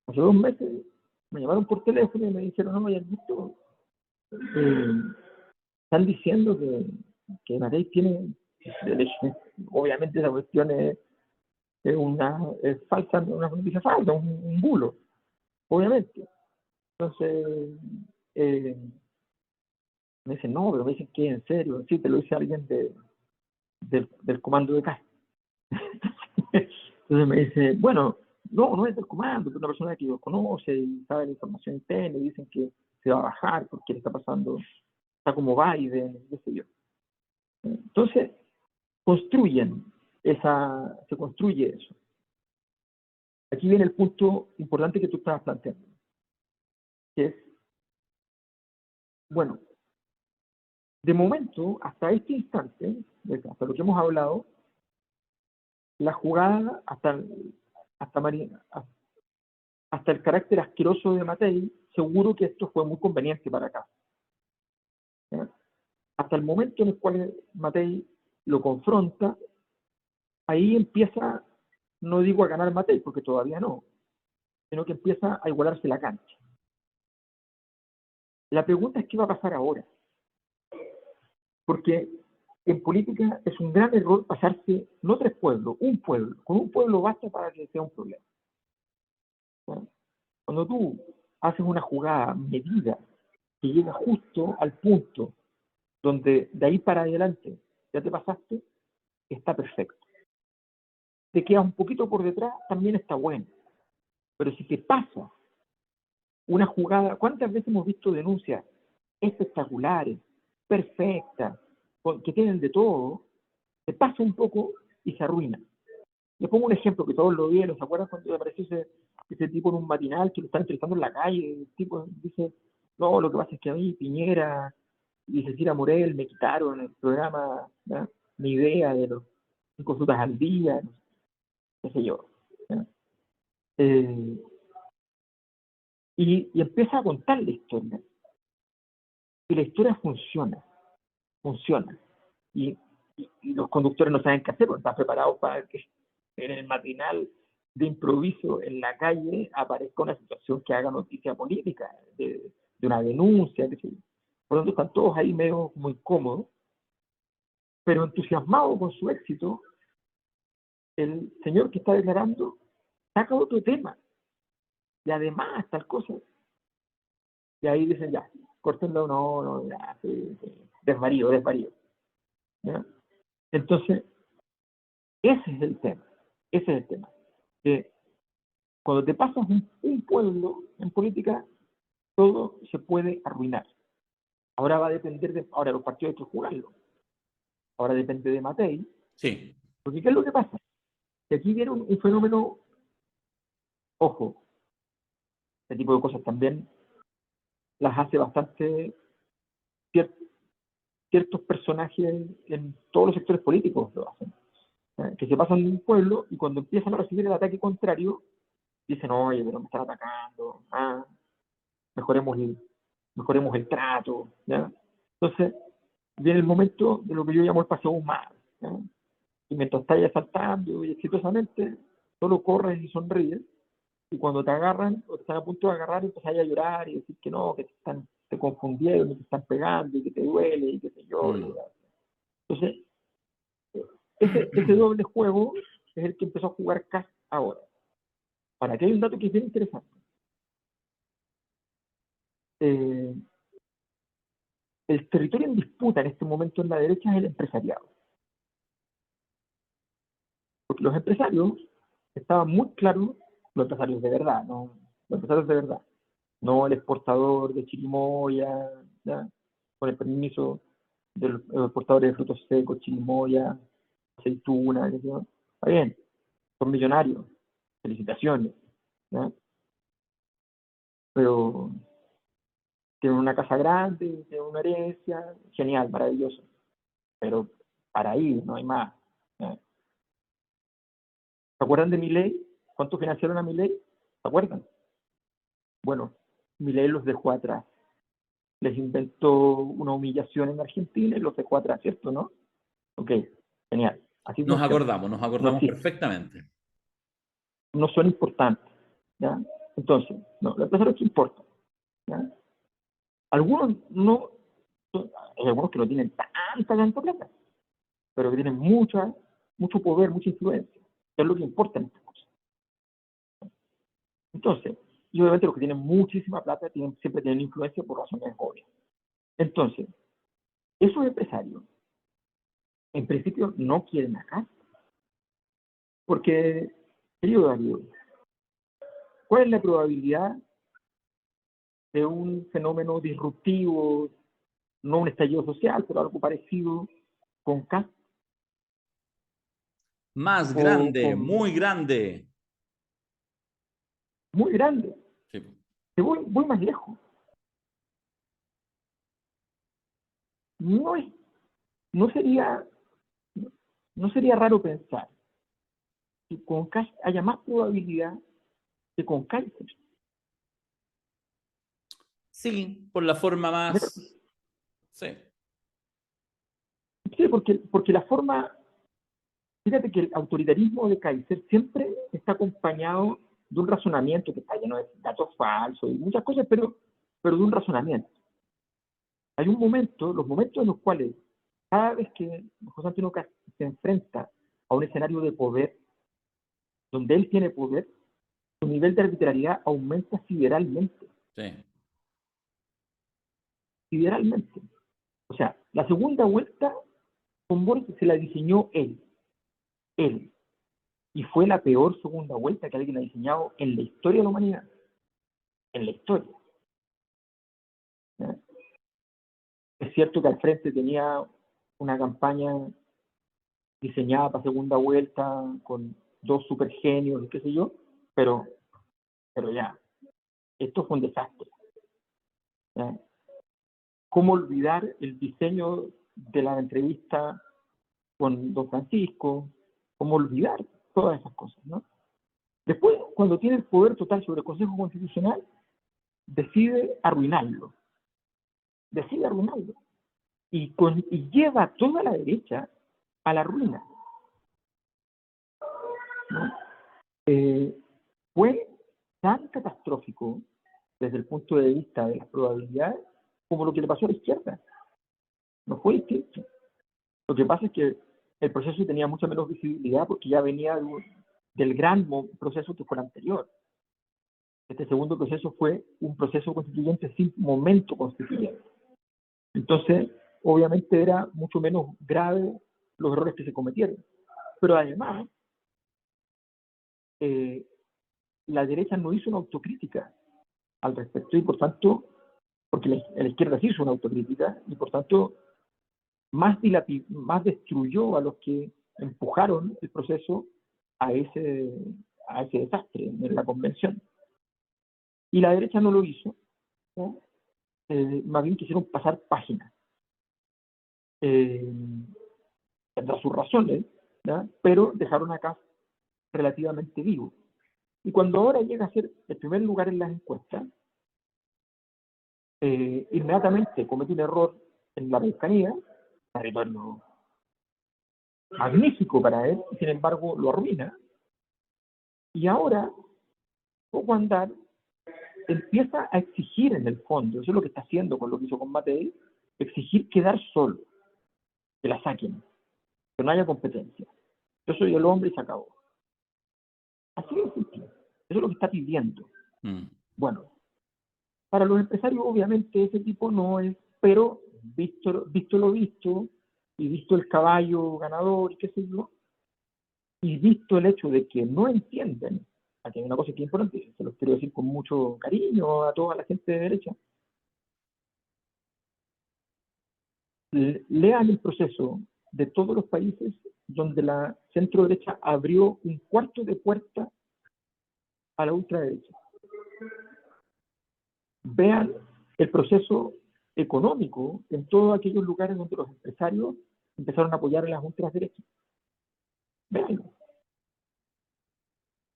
Hace 2 meses me llamaron por teléfono y me dijeron: no, ya visto, están diciendo que Matei tiene, obviamente esa cuestión es falsa, una noticia falsa, un bulo, obviamente. Entonces, me dicen: no, pero me dicen que en serio, sí, te lo dice alguien del comando de casa. Entonces me dice: bueno, no es del comando, es una persona que lo conoce y sabe la información interna, y dicen que se va a bajar porque le está pasando, está como Biden, qué sé yo. Entonces, se construye eso. Aquí viene el punto importante que tú estabas planteando, que es, bueno, de momento, hasta este instante, hasta lo que hemos hablado, la jugada, hasta el carácter asqueroso de Matei, seguro que esto fue muy conveniente para acá. ¿Ya? Hasta el momento en el cual Matei lo confronta, ahí empieza, no digo a ganar Matei, porque todavía no, sino que empieza a igualarse la cancha. La pregunta es: ¿qué va a pasar ahora? Porque en política es un gran error pasarse, no 3 pueblos, un pueblo. Con un pueblo basta para que sea un problema. ¿Ya? Cuando tú haces una jugada medida que llega justo al punto donde de ahí para adelante ya te pasaste, está perfecto. Te quedas un poquito por detrás, también está bueno. Pero si te pasa una jugada, ¿cuántas veces hemos visto denuncias espectaculares, perfectas, que tienen de todo? Se pasa un poco y se arruina. Le pongo un ejemplo que todos lo vieron. ¿Se acuerdan cuando apareció ese tipo en un matinal que lo están entrevistando en la calle? El tipo dice: no, lo que pasa es que a mí Piñera y Cecilia Morel me quitaron el programa, ¿ya? Mi idea de los 5 frutas al día, qué sé yo. ¿Ya? Y empieza a contar la historia. Y la historia funciona. Y los conductores no saben qué hacer, porque están preparados para que en el matinal de improviso en la calle aparezca una situación que haga noticia política, de una denuncia, qué sé yo. Por lo tanto, están todos ahí medio muy cómodos, pero entusiasmados con su éxito. El señor que está declarando saca otro tema, y además tal cosa, y ahí dicen: ya, córtenlo, no, ya, sí, desvarío. ¿Ya? Entonces, ese es el tema. Que cuando te pasas un pueblo en política, todo se puede arruinar. Ahora va a depender ahora los partidos hay que jugarlo. Ahora depende de Matei. Sí. Porque ¿qué es lo que pasa? Que aquí viene un fenómeno, ojo, este tipo de cosas también las hace bastante ciertos personajes en todos los sectores políticos lo hacen. que se pasan de un pueblo y cuando empiezan a recibir el ataque contrario, dicen, oye, pero me están atacando, mejoremos el trato, ¿ya? Entonces, viene el momento de lo que yo llamo el paseo humano, ¿ya? Y mientras estás asaltando y exitosamente, solo corres y sonríes, y cuando te agarran, o te están a punto de agarrar, empiezas a llorar y decir que no, que te confundieron, y te están pegando, y que te duele, y que te llore. Entonces, ese doble juego es el que empezó a jugar Cass ahora. Para que hay un dato que es bien interesante. El territorio en disputa en este momento en la derecha es el empresariado. Porque los empresarios estaban muy claros, los empresarios de verdad, no, los empresarios de verdad, no el exportador de chirimoya, ¿ya? Con el permiso de los exportadores de frutos secos, chirimoya, aceituna, ¿no? Está bien, son millonarios, felicitaciones, ¿ya? Pero tienen una casa grande, tienen una herencia, genial, maravilloso, pero para ahí no hay más, ¿ya? ¿Se acuerdan de Milei? ¿Cuánto financiaron a Milei? ¿Se acuerdan? Bueno, Milei los dejó atrás. Les inventó una humillación en Argentina y los dejó atrás, ¿cierto? ¿No? Ok, genial. Así funciona. Nos No acordamos existe. perfectamente. No son importantes. ¿Ya? Entonces, no, los empresarios que importan. ¿Ya? Algunos no, hay algunos que no tienen tanta plata, pero que tienen mucho poder, mucha influencia. Que es lo que importa en estas cosas. Entonces, y obviamente los que tienen muchísima plata siempre tienen influencia por razones obvias. Entonces, esos empresarios, en principio, no quieren acá. Porque, querido Darío, ¿cuál es la probabilidad de un fenómeno disruptivo, no un estallido social, pero algo parecido con Cast Más o grande, con muy grande. muy grande? Sí. Que voy más lejos. No, no, sería, no sería raro pensar que con Cast haya más probabilidad que con Kaiser. Sí, por la forma más. Sí. Sí, porque la forma, fíjate que el autoritarismo de Kaiser siempre está acompañado de un razonamiento que está lleno de datos falsos y muchas cosas, pero de un razonamiento. Hay un momento, los momentos en los cuales cada vez que José Antonio Cast se enfrenta a un escenario de poder, donde él tiene poder, su nivel de arbitrariedad aumenta sideralmente. Sí. Sideralmente. O sea, la segunda vuelta con Boric se la diseñó él. Él. Y fue la peor segunda vuelta que alguien ha diseñado en la historia de la humanidad. En la historia. ¿Ya? Es cierto que al frente tenía una campaña diseñada para segunda vuelta con dos supergenios y qué sé yo, pero ya, esto fue un desastre. ¿Ya? ¿Cómo olvidar el diseño de la entrevista con don Francisco? ¿Cómo olvidar todas esas cosas? ¿No? Después, cuando tiene el poder total sobre el Consejo Constitucional, decide arruinarlo. Decide arruinarlo. Y lleva a toda la derecha a la ruina. ¿No? Fue tan catastrófico desde el punto de vista de las probabilidades como lo que le pasó a la izquierda. No fue distinto. Lo que pasa es que el proceso tenía mucha menos visibilidad porque ya venía del gran proceso que fue el anterior. Este segundo proceso fue un proceso constituyente sin momento constituyente. Entonces, obviamente era mucho menos grave los errores que se cometieron. Pero además, la derecha no hizo una autocrítica al respecto y por tanto, porque la izquierda sí hizo una autocrítica y por tanto más destruyó a los que empujaron el proceso a ese desastre en la convención. Y la derecha no lo hizo, ¿no? Más bien quisieron pasar páginas. Tendrá sus razones, ¿ya? Pero dejaron a Kast relativamente vivo. Y cuando ahora llega a ser el primer lugar en las encuestas, inmediatamente comete un error en la Araucanía, territorio magnífico para él, y sin embargo lo arruina, y ahora, poco andar, empieza a exigir en el fondo, eso es lo que está haciendo con lo que hizo con Matei, exigir quedar solo, que la saquen, que no haya competencia. Yo soy el hombre y se acabó. Así de simple. Eso es lo que está pidiendo. Bueno, para los empresarios obviamente ese tipo no es, pero visto lo visto, y visto el caballo ganador y qué sé yo, y visto el hecho de que no entienden, aquí hay una cosa que es importante, se los quiero decir con mucho cariño a toda la gente de derecha, lean el proceso de todos los países donde la centro derecha abrió un cuarto de puerta a la ultraderecha. Vean el proceso económico en todos aquellos lugares donde los empresarios empezaron a apoyar a las ultraderechas. Veanlo.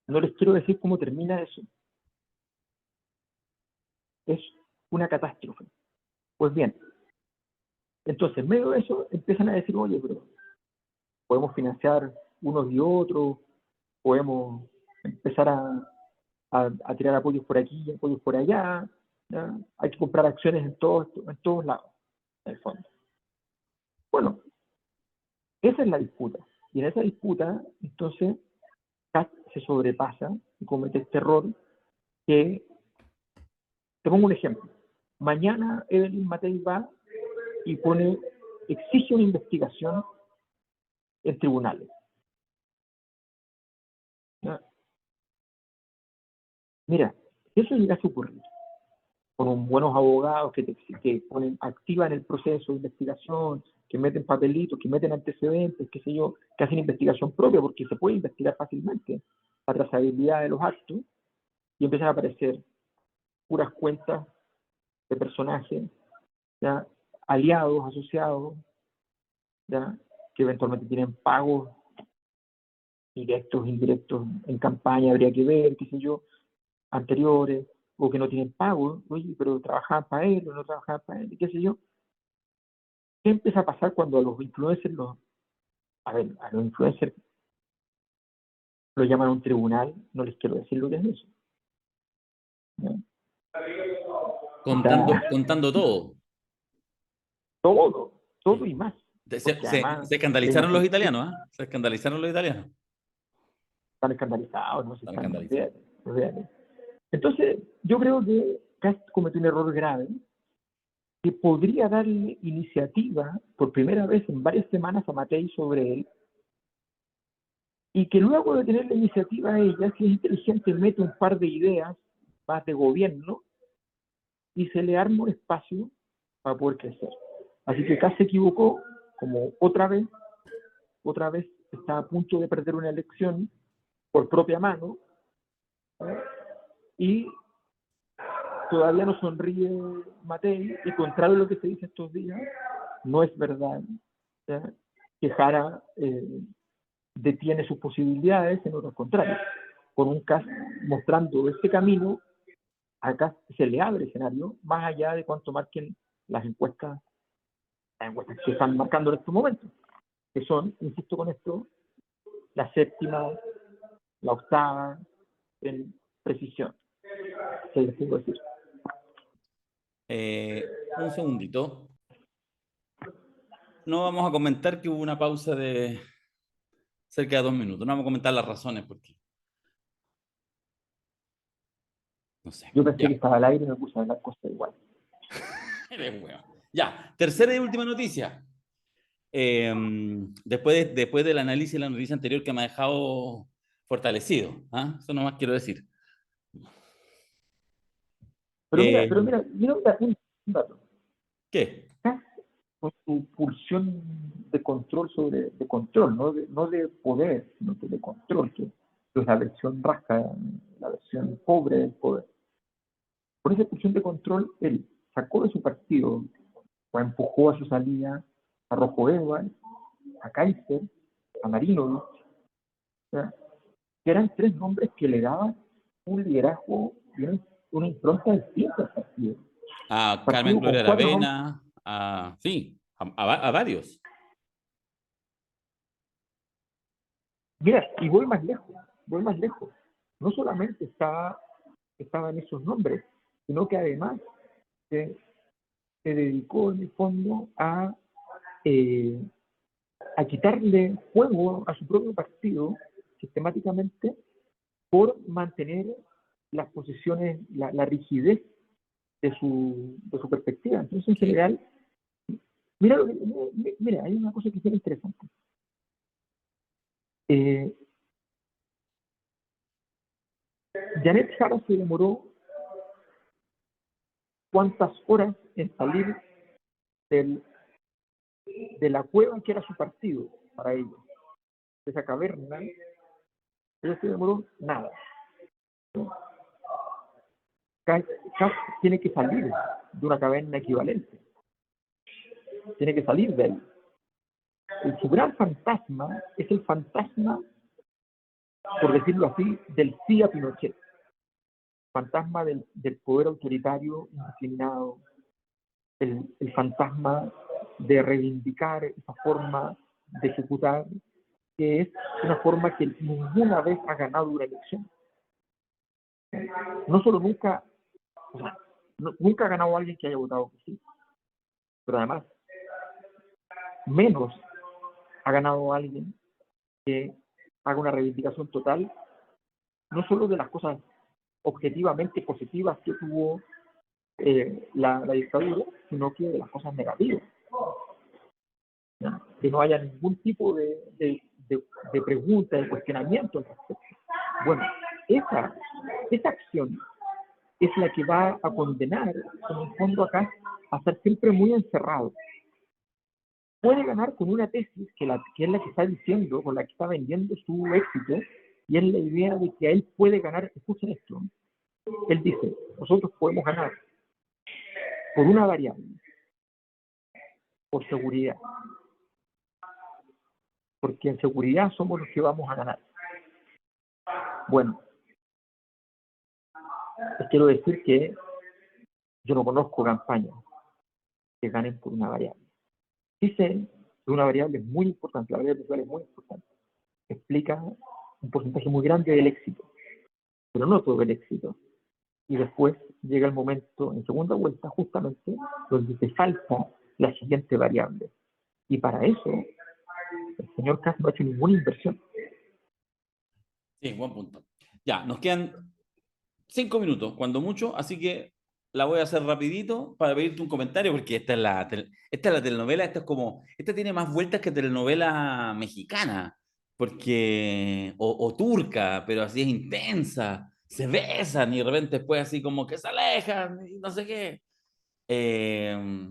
No les quiero decir cómo termina eso. Es una catástrofe. Pues bien, entonces en medio de eso empiezan a decir, oye, pero podemos financiar unos y otros, podemos empezar a tirar apoyos por aquí, apoyos por allá, ¿ya? Hay que comprar acciones en todos lados, en el fondo. Bueno, esa es la disputa. Y en esa disputa, entonces, Kast se sobrepasa y comete este error que, te pongo un ejemplo. Mañana Evelyn Matei va y exige una investigación en tribunales. ¿Ya? Mira, si eso llegase a ocurrir, con buenos abogados que activan el proceso de investigación, que meten papelitos, que meten antecedentes, qué sé yo, que hacen investigación propia, porque se puede investigar fácilmente la trazabilidad de los actos, y empiezan a aparecer puras cuentas de personajes, ¿ya? Aliados, asociados, ¿ya? Que eventualmente tienen pagos directos, indirectos en campaña, habría que ver, qué sé yo, anteriores, o que no tienen pagos, oye, pero trabajaban para él o no trabajaban para él, qué sé yo. ¿Qué empieza a pasar cuando a los influencers a los influencers lo llaman a un tribunal? No les quiero decir lo que es eso, ¿no? Contando todo. Todo Sí. y más, Se, porque además se escandalizaron los italianos, ¿ah? Se escandalizaron los italianos. están escandalizados, no se Están están, escandalizados. olvídate. Entonces, yo creo que Kast cometió un error grave que podría darle iniciativa por primera vez en varias semanas a Matei sobre él, y que luego de tener la iniciativa ella, si es inteligente, mete un par de ideas más de gobierno y se le arma un espacio para poder crecer. Así que Kast se equivocó, como otra vez está a punto de perder una elección por propia mano, ¿eh? Y todavía no sonríe Matei, y contrario a lo que se dice estos días, no es verdad, ¿ya? Que Jara detiene sus posibilidades, en lo contrario. Con un Kast mostrando este camino, acá se le abre escenario, más allá de cuánto marquen las encuestas que están marcando en estos momentos, que son, insisto con esto, la séptima, la octava en precisión, que les tengo que decir. Un segundito. No vamos a comentar que hubo una pausa de cerca de 2 minutos. No vamos a comentar las razones porque no sé. Yo pensé Ya. que estaba al aire y me puse a hablar cosas igual. Eres hueón. Ya. Tercera y última noticia. Después del análisis de la noticia anterior que me ha dejado fortalecido. ¿Ah? Eso nomás quiero decir. Pero Eh, mira un dato. ¿Qué? Con su pulsión de control de control, no de poder, sino que de control, que es la versión rasca, la versión pobre del poder. Por esa pulsión de control, él sacó de su partido, o empujó a su salida a Rojo Edwards, a Kaiser, a Marinovich, ¿ya? Que eran tres nombres que le daban un liderazgo y una impronta distinta al partido. A Carmen Partido con Gloria cuatro nombres. Aravena, sí, a varios. Mira, y voy más lejos. No solamente estaban esos nombres, sino que además se dedicó en el fondo eh, a quitarle juego a su propio partido sistemáticamente por mantener las posiciones, la rigidez de su perspectiva. Entonces, en Sí. general, mira, hay una cosa que es bien interesante. Janet Jara se demoró cuántas horas en salir del, de la cueva que era su partido para ellos, de esa caverna. Ella se demoró nada. Kass tiene que salir de una caverna equivalente, tiene que salir de él. Y su gran fantasma es el fantasma, por decirlo así, del sí a Pinochet, fantasma del poder autoritario indiscriminado, el fantasma de reivindicar esa forma de ejecutar, que es una forma que ninguna vez ha ganado una elección. No solo nunca, o sea, nunca ha ganado alguien que haya votado que sí, pero además menos ha ganado alguien que haga una reivindicación total, no solo de las cosas objetivamente positivas que tuvo la dictadura, sino que de las cosas negativas. ¿Ya? Que no haya ningún tipo de pregunta, de cuestionamiento al respecto. Bueno, esa acción es la que va a condenar, en el fondo acá, a estar siempre muy encerrado. Puede ganar con una tesis que es la que está diciendo, con la que está vendiendo su éxito, y es la idea de que él puede ganar. Escuchen esto, él dice, nosotros podemos ganar por una variable, por seguridad, porque en seguridad somos los que vamos a ganar. Bueno, les quiero decir que yo no conozco campañas que ganen por una variable. Sí sé de una variable muy importante, la variable visual es muy importante, explica un porcentaje muy grande del éxito, pero no todo el éxito. Y después llega el momento, en segunda vuelta, justamente, donde te falta la siguiente variable. Y para eso, el señor Kass no ha hecho ninguna inversión. Sí, buen punto. Ya, nos quedan 5 minutos, cuando mucho, así que la voy a hacer rapidito para pedirte un comentario, porque esta es la telenovela, esta tiene más vueltas que telenovela mexicana, porque, o turca, pero así es intensa, se besan y de repente después así como que se alejan y no sé qué. Eh,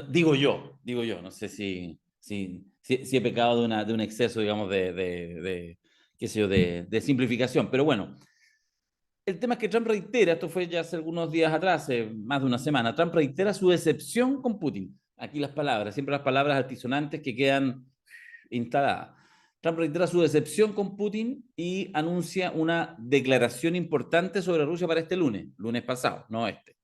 digo yo, no sé si he pecado de un exceso, digamos, qué sé yo, de simplificación, pero bueno. El tema es que Trump reitera, esto fue ya hace algunos días atrás, más de una semana, Trump reitera su decepción con Putin. Aquí las palabras, siempre las palabras altisonantes que quedan instaladas. Trump reitera su decepción con Putin y anuncia una declaración importante sobre Rusia para este lunes pasado, no este.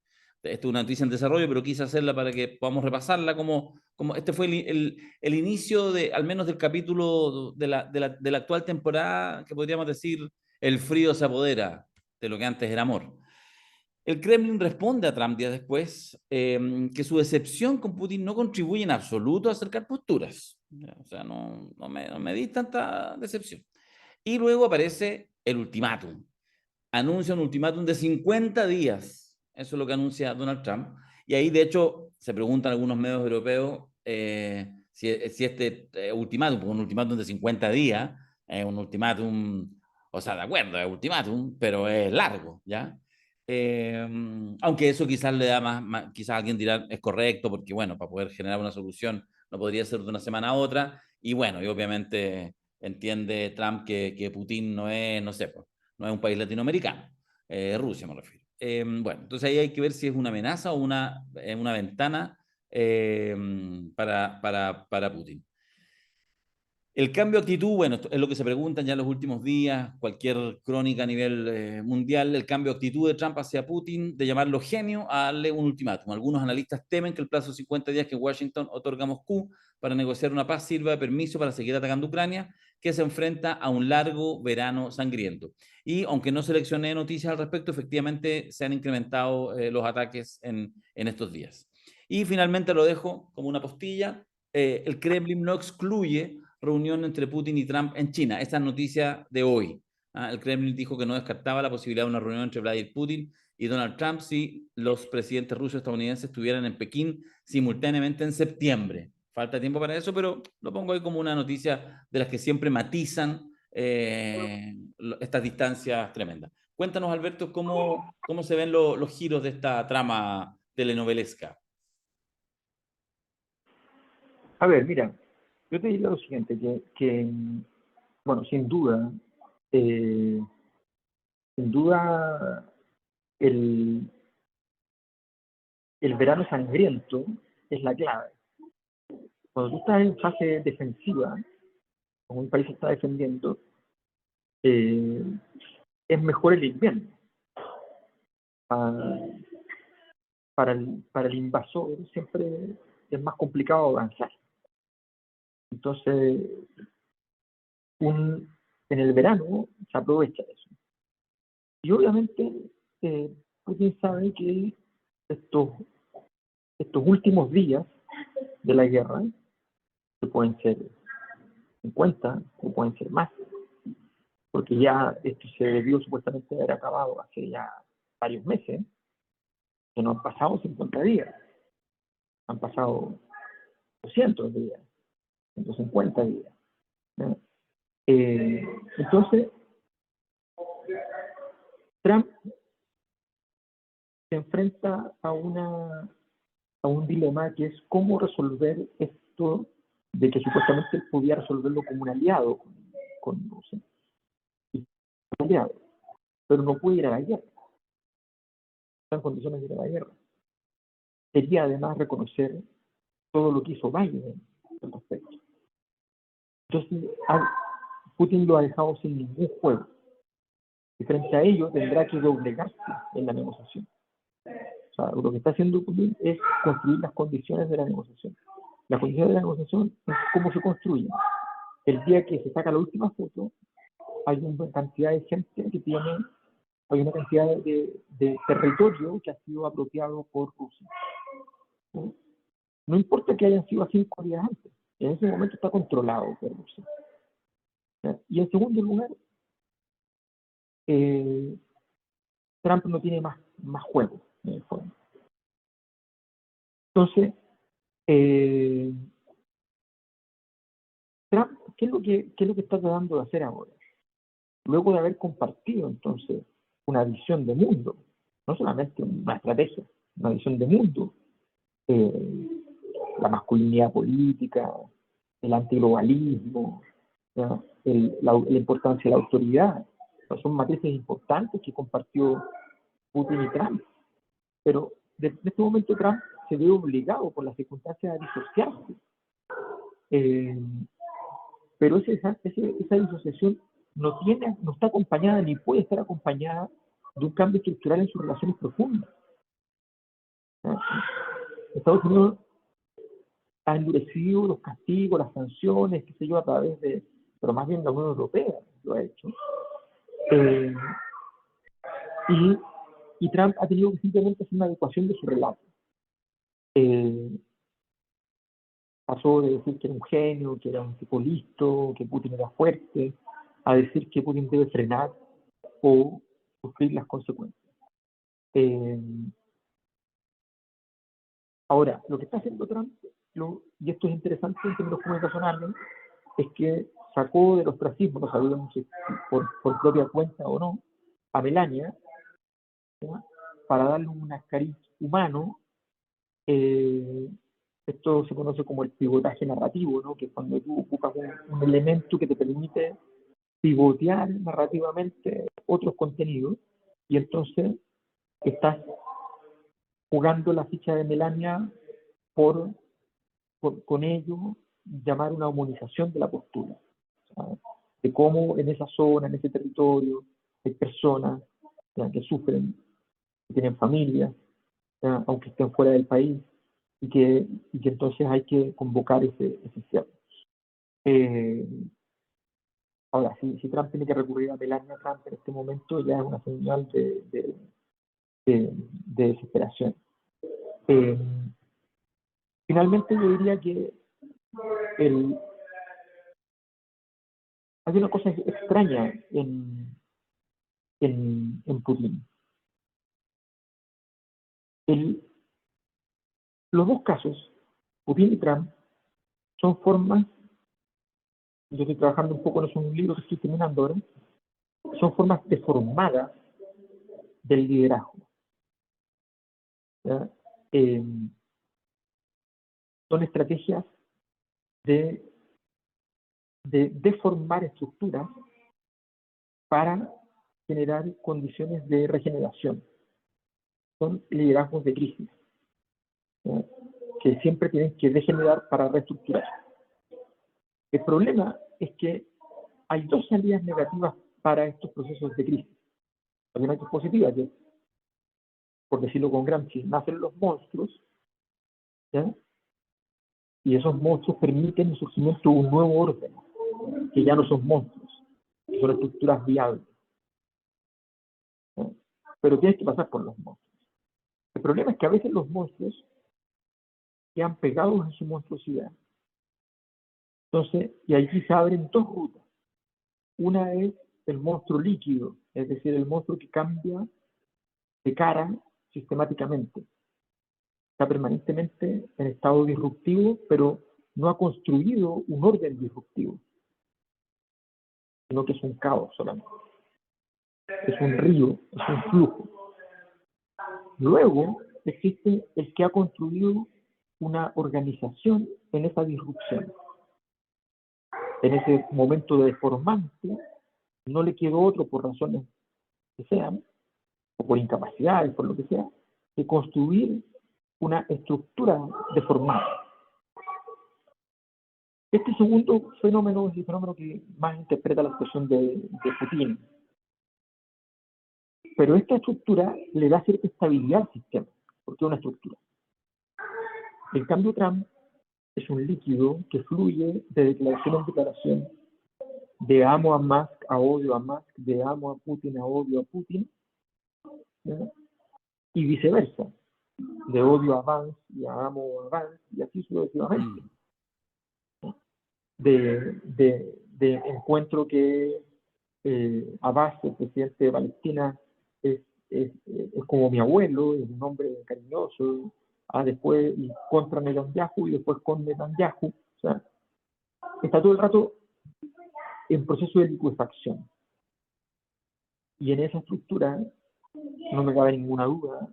Esto es una noticia en desarrollo, pero quise hacerla para que podamos repasarla como este fue el inicio al menos del capítulo de la actual temporada, que podríamos decir el frío se apodera de lo que antes era amor. El Kremlin responde a Trump días después que su decepción con Putin no contribuye en absoluto a acercar posturas. O sea, no me di tanta decepción. Y luego aparece el ultimátum. Anuncia un ultimátum de 50 días. Eso es lo que anuncia Donald Trump. Y ahí, de hecho, se preguntan algunos medios europeos si este ultimátum, un ultimátum de 50 días, es un ultimátum, o sea, de acuerdo, es ultimátum, pero es largo, ¿ya? Eh, Aunque eso quizás le da quizás alguien dirá es correcto, porque bueno, para poder generar una solución no podría ser de una semana a otra, y bueno, y obviamente entiende Trump que Putin no es, no sé, pues, no es un país latinoamericano, Rusia me refiero. Bueno, entonces ahí hay que ver si es una amenaza o una ventana para Putin. El cambio de actitud, bueno, esto es lo que se preguntan ya en los últimos días, cualquier crónica a nivel mundial, el cambio de actitud de Trump hacia Putin, de llamarlo genio a darle un ultimátum. Algunos analistas temen que el plazo de 50 días que Washington otorga a Moscú para negociar una paz sirva de permiso para seguir atacando Ucrania, que se enfrenta a un largo verano sangriento. Y aunque no seleccioné noticias al respecto, efectivamente se han incrementado los ataques en estos días. Y finalmente lo dejo como una postilla. El Kremlin no excluye reunión entre Putin y Trump en China. Esta es noticia de hoy. El Kremlin dijo que no descartaba la posibilidad de una reunión entre Vladimir Putin y Donald Trump si los presidentes rusos y estadounidenses estuvieran en Pekín simultáneamente en septiembre. Falta tiempo para eso, pero lo pongo ahí como una noticia de las que siempre matizan estas distancias tremendas. Cuéntanos, Alberto, cómo se ven los giros de esta trama telenovelesca. A ver, mira, yo te diría lo siguiente, bueno, eh, sin duda el, el verano sangriento es la clave. Cuando tú estás en fase defensiva, como un país se está defendiendo, eh, es mejor el invierno. Ah, para el invasor siempre es más complicado avanzar. Entonces, en el verano se aprovecha eso. Y obviamente Putin sabe que estos, estos últimos días de la guerra, que pueden ser 50, que pueden ser más, porque ya esto se debió supuestamente haber acabado hace ya varios meses, que no han pasado 50 días, han pasado 200 días, 150 días. ¿No? Entonces, Trump se enfrenta a un dilema que es cómo resolver esto de que supuestamente él podía resolverlo como un aliado con Rusia. Y un aliado, pero no puede ir a la guerra, está en condiciones de ir a la guerra. Quería además reconocer todo lo que hizo Biden al respecto. Entonces, Putin lo ha dejado sin ningún juego. Y frente a ello tendrá que doblegarse en la negociación. O sea, lo que está haciendo Putin es construir las condiciones de la negociación. Las condiciones de la negociación es cómo se construye. El día que se saca la última foto, hay una cantidad de gente que tiene, hay una cantidad de territorio que ha sido apropiado por Rusia. ¿No? No importa que hayan sido 5 días antes, en ese momento está controlado por Rusia. ¿Ya? Y en segundo lugar, Trump no tiene más juego en el fondo. Entonces, Trump, ¿qué es lo que está tratando de hacer ahora? Luego de haber compartido entonces una visión de mundo, no solamente una estrategia, una visión de mundo, la masculinidad política, el antiglobalismo, la importancia de la autoridad, son matrices importantes que compartió Putin y Trump, pero en este momento Trump se ve obligado por las circunstancias a disociarse. Pero esa disociación no está acompañada ni puede estar acompañada de un cambio estructural en sus relaciones profundas. Estados Unidos ha endurecido los castigos, las sanciones, qué sé yo, a través pero más bien la Unión Europea lo ha hecho. Y Trump ha tenido que simplemente hacer una adecuación de su relato. Pasó de decir que era un genio, que era un tipo listo, que Putin era fuerte, a decir que Putin debe frenar o sufrir las consecuencias. Ahora, lo que está haciendo Trump, y esto es interesante en términos comunicacionales, es que sacó del ostracismo, no sabemos si por propia cuenta o no, a Melania, ¿ya? Para darle un cariz humano. Esto se conoce como el pivotaje narrativo, ¿no? Que es cuando tú ocupas un elemento que te permite pivotear narrativamente otros contenidos, y entonces estás jugando la ficha de Melania con ello llamar una humanización de la postura. ¿ah? De cómo en esa zona, en ese territorio, hay personas, ¿ya?, que sufren, que tienen familias, ¿ya?, aunque estén fuera del país, y que entonces hay que convocar ese cierre. Ahora, si Trump tiene que recurrir a Melania Trump en este momento, ya es una señal de desesperación. Finalmente, yo diría que hay una cosa extraña en Putin. Los dos casos, Putin y Trump, son formas, yo estoy trabajando un poco en eso en un libro que estoy terminando ahora, son formas deformadas del liderazgo, ¿ya? Son estrategias de deformar estructuras para generar condiciones de regeneración. Son liderazgos de crisis, ¿ya?, que siempre tienen que degenerar para reestructurar. El problema es que hay dos salidas negativas para estos procesos de crisis. Hay una que es positiva, que, por decirlo con Gramsci, nacen los monstruos, ¿ya?, y esos monstruos permiten el surgimiento de un nuevo orden, que ya no son monstruos, que son estructuras viables, ¿ya? Pero tienes que pasar por los monstruos. El problema es que a veces los monstruos quedan pegados en su monstruosidad. Entonces, y aquí se abren dos rutas. Una es el monstruo líquido, es decir, el monstruo que cambia de cara sistemáticamente. Está permanentemente en estado disruptivo, pero no ha construido un orden disruptivo, sino que es un caos solamente. Es un río, es un flujo. Luego existe el que ha construido una organización en esa disrupción. En ese momento de deformante, no le quedó otro, por razones que sean, o por incapacidades, por lo que sea, que construir una estructura deformada. Este segundo fenómeno es el fenómeno que más interpreta la situación de Putin. Pero esta estructura le da cierta estabilidad al sistema, porque es una estructura. En cambio, Trump es un líquido que fluye de declaración en declaración, de amo a Musk a odio a Musk, de amo a Putin a odio a Putin, ¿ya?, y viceversa, de odio a Vance y a amo a Vance, y así sucesivamente. De encuentro que Abbas, el presidente de Palestina, es como mi abuelo, es un hombre cariñoso, después y contra Netanyahu y después con Netanyahu. O sea, está todo el rato en proceso de liquefacción. Y en esa estructura no me cabe ninguna duda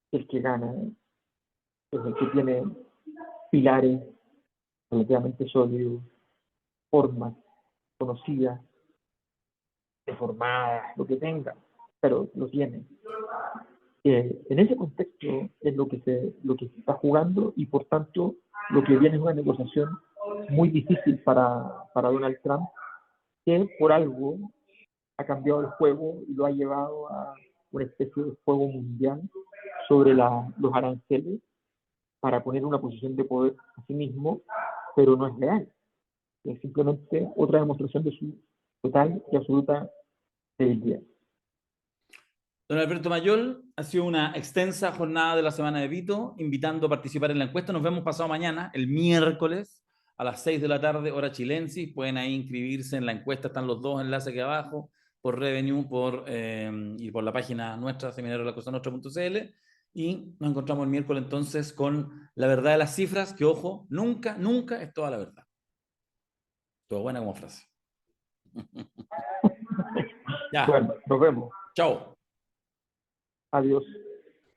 que el que gana es el que tiene pilares relativamente sólidos, formas conocidas, deformadas, lo que tenga, pero lo tiene. En ese contexto es lo que se está jugando, y por tanto lo que viene es una negociación muy difícil para Donald Trump, que por algo ha cambiado el juego y lo ha llevado a una especie de juego mundial sobre los aranceles para poner una posición de poder a sí mismo, pero no es real. Es simplemente otra demostración de su total y absoluta debilidad. Don Alberto Mayol, ha sido una extensa jornada de la Semana de Vito, invitando a participar en la encuesta. Nos vemos pasado mañana, el miércoles, a las 6 de la tarde, hora chilensis. Pueden ahí inscribirse en la encuesta, están los dos enlaces aquí abajo, por Revenue y por la página nuestra, seminariolacosanostra.cl. Y nos encontramos el miércoles entonces con la verdad de las cifras, que ojo, nunca, nunca es toda la verdad. Todo buena como frase. Ya. Bueno, nos vemos. Chao. Adiós.